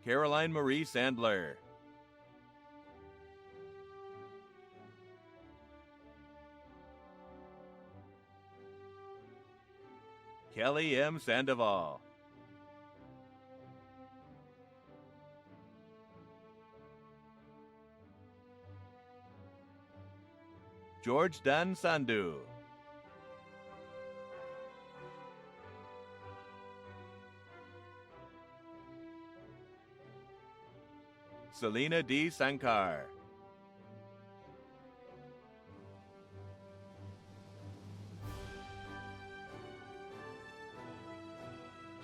Caroline Marie Sandler. Kelly M. Sandoval. George Dan Sandhu. Selena D. Sankar.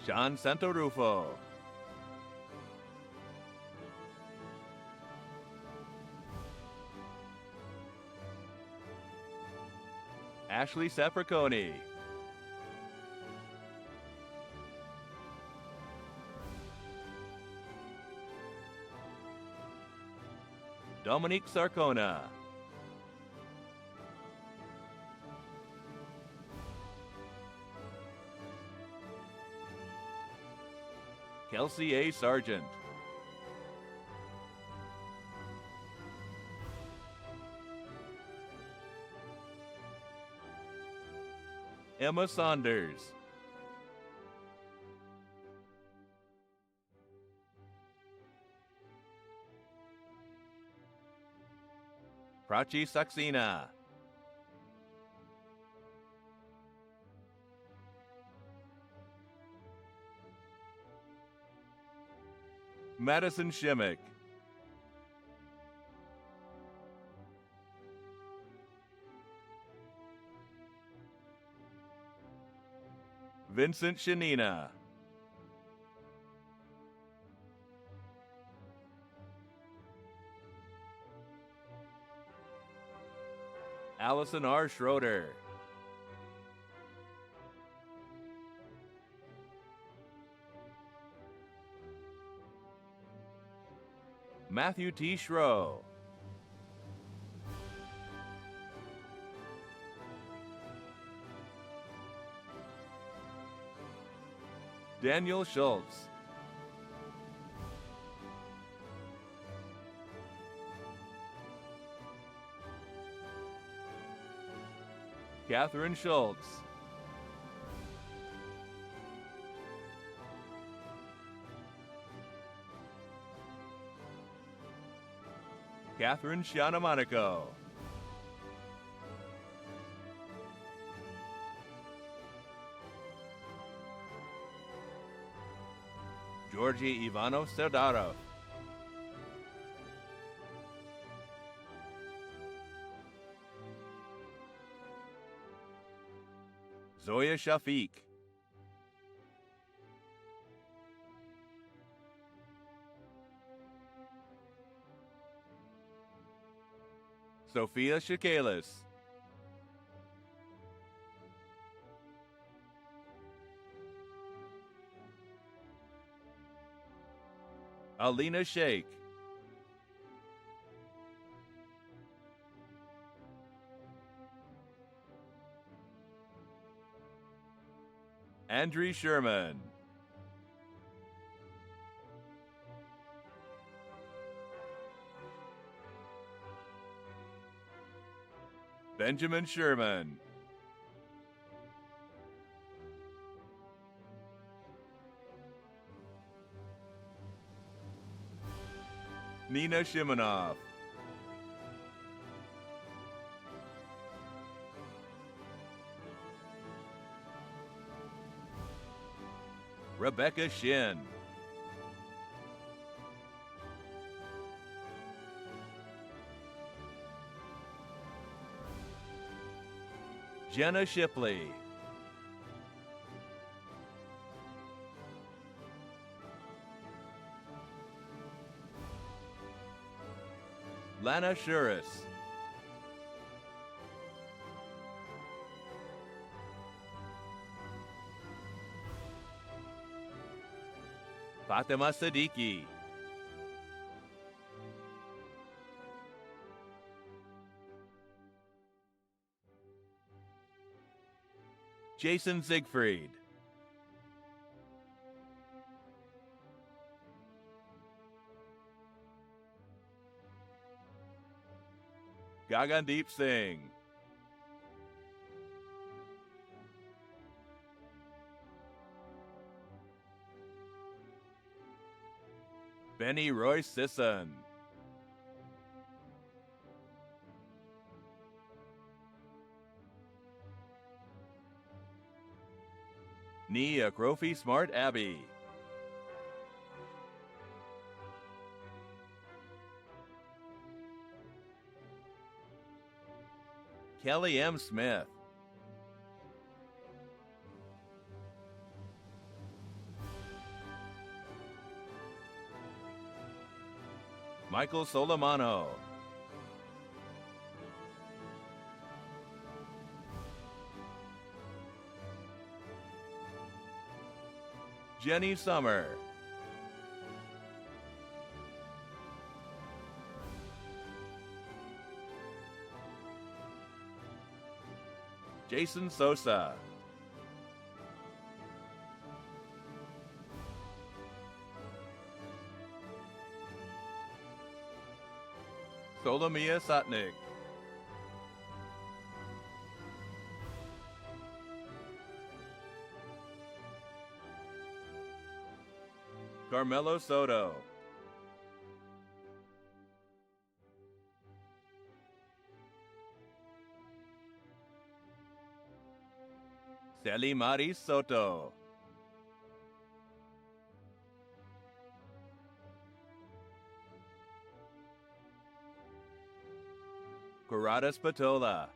Sean Santorufo. Ashley Sapriconi. Dominique Sarcona. Kelsey A. Sargent. Emma Saunders. Prachi Saxena. Madison Shimmick. Vincent Shanina. Allison R. Schroeder. Matthew T. Schroe. Daniel Schultz. Catherine Schultz. Catherine Shianamonaco. Georgie Ivanov Serdarov. Zoya Shafiq. Sophia Shakalis. Alina Sheikh. Andrew Sherman. Benjamin Sherman. Nina Shimonov. Rebecca Shin. Jenna Shipley. Lana Shuris. Fatima Siddiqui. Jason Siegfried. Gagandeep Singh. Benny Royce Sisson. Ni Akrofi Smart Abbey. Kelly M. Smith. Michael Solomano. Jenny Summer. Jason Sosa. Solomia Sotnik. Carmelo Soto. Selimari Soto. Corrada Spatola.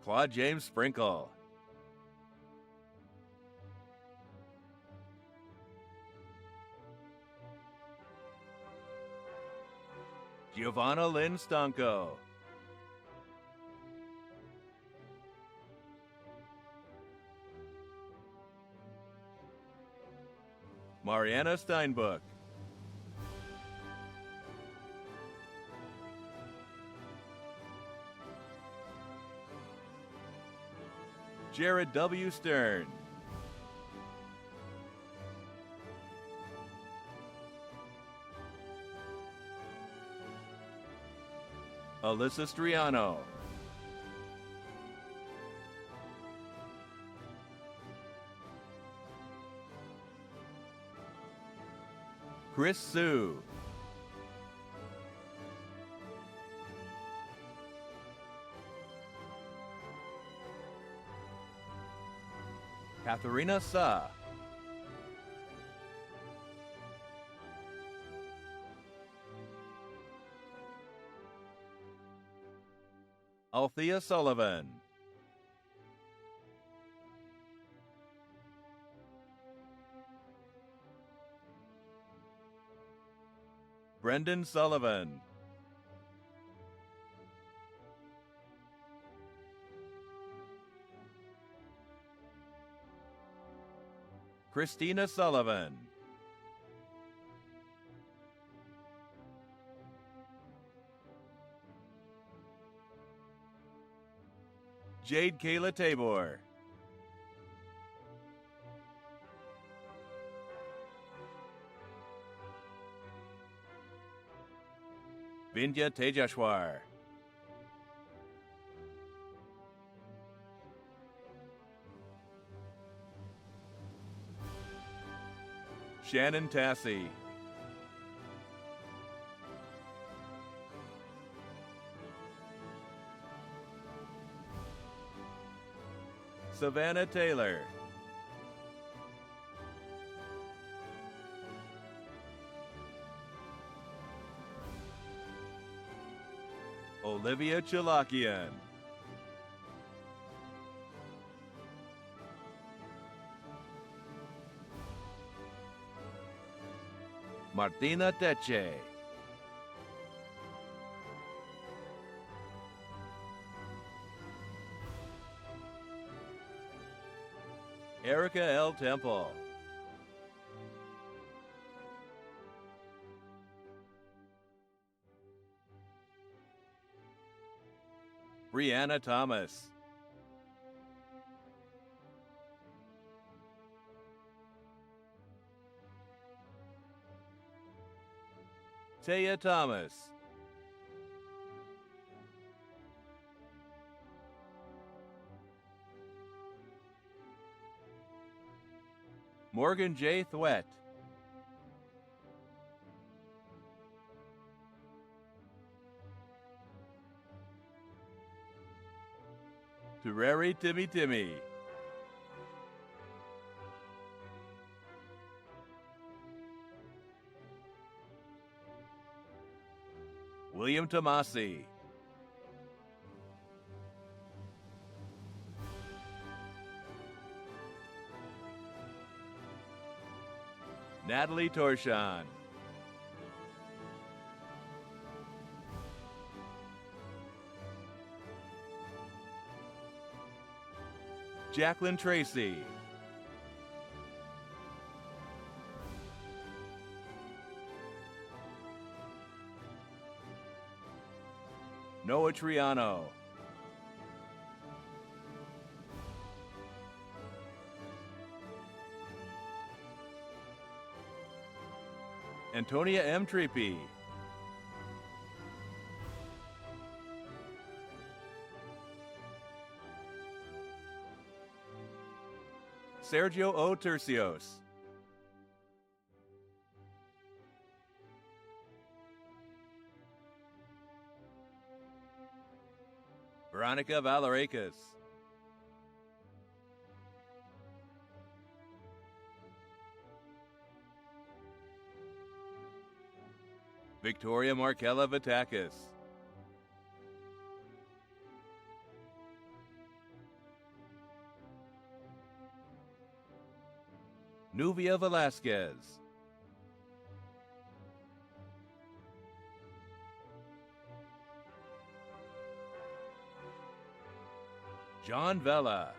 Claude James Sprinkle. Giovanna Lynn Stanco. Mariana Steinbuck. Jared W. Stern. Alyssa Striano. Chris Sue. Katharina Sa. Althea Sullivan. Brendan Sullivan. Christina Sullivan. Jade Kayla Tabor. Vindhya Tejashwar. Shannon Tassie. Savannah Taylor. Olivia Chalakian. Martina Teche. Erica L. Temple. Brianna Thomas. Taya Thomas. Morgan J. Thwett. Tereri Timmy. William Tomasi. Natalie Torshan. Jacqueline Tracy. Noah Triano. Antonia M. Trippi. Sergio O. Tercios. Veronica Valerakis. Victoria Markella Vitakis. Nubia Velasquez. John Vella.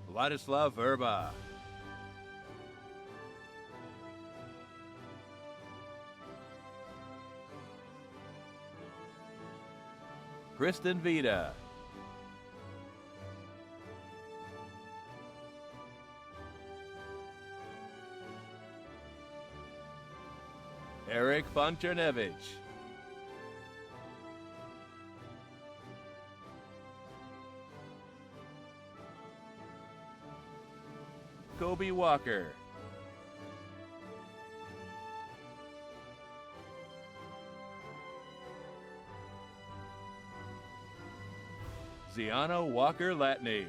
Vladislav Verba. Kristen Vida. Eric Bonchernevich. Kobe Walker. Ziana Walker Latney.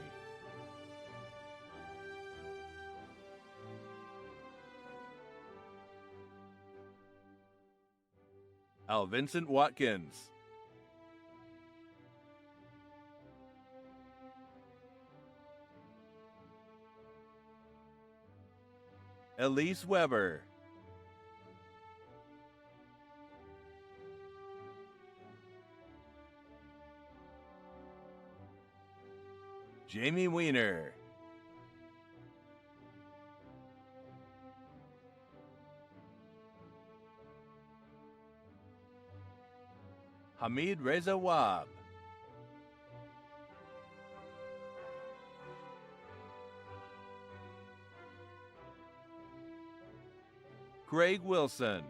Al Vincent Watkins. Elise Weber. Jamie Weiner. Hamid Reza Wab. Craig Wilson.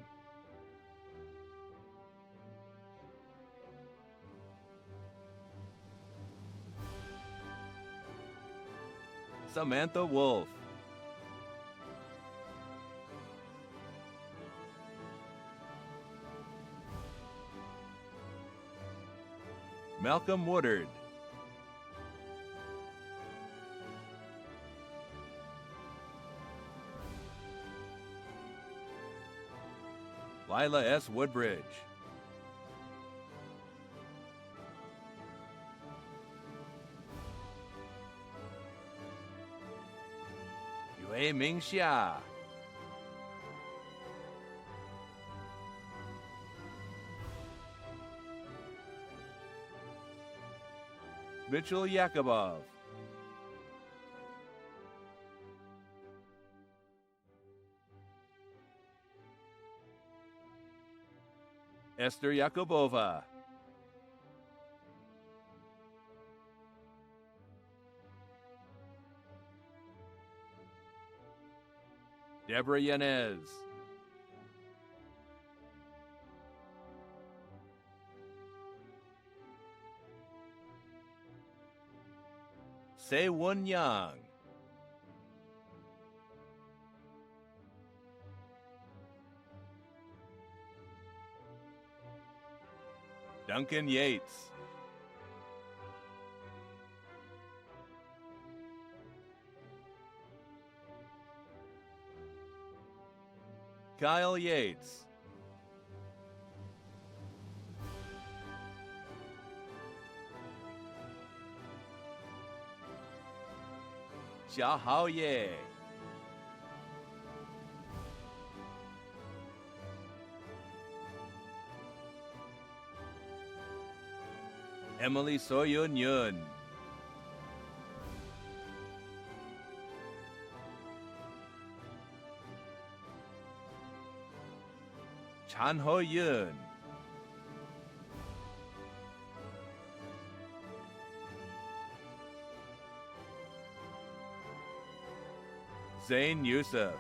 Samantha Wolf. Malcolm Woodard. Lila S. Woodbridge. Yue Ming Xia. Mitchell Yakubov. Esther Yakubova. Deborah Yanez. Se-Won Yang. Duncan Yates. Kyle Yates. Xia Hao Ye. Emily Soyun Yun. Chan Ho Yun, Zain Yusuf,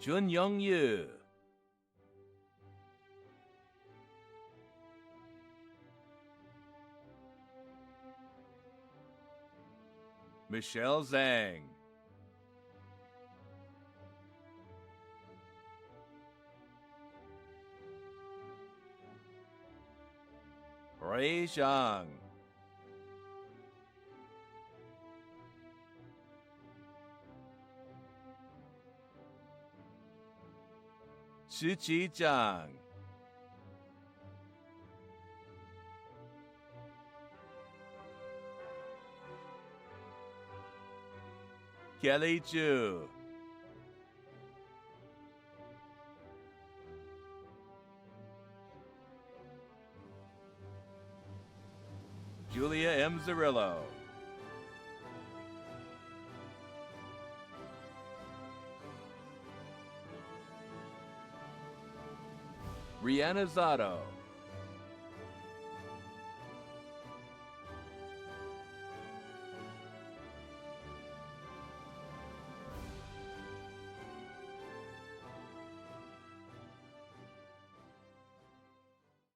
Jun Young Yu, Michelle Zhang, Ray Zhang, Shiqi Zhang, Kelly Zhu, Julia M. Zarillo, Rihanna Zotto,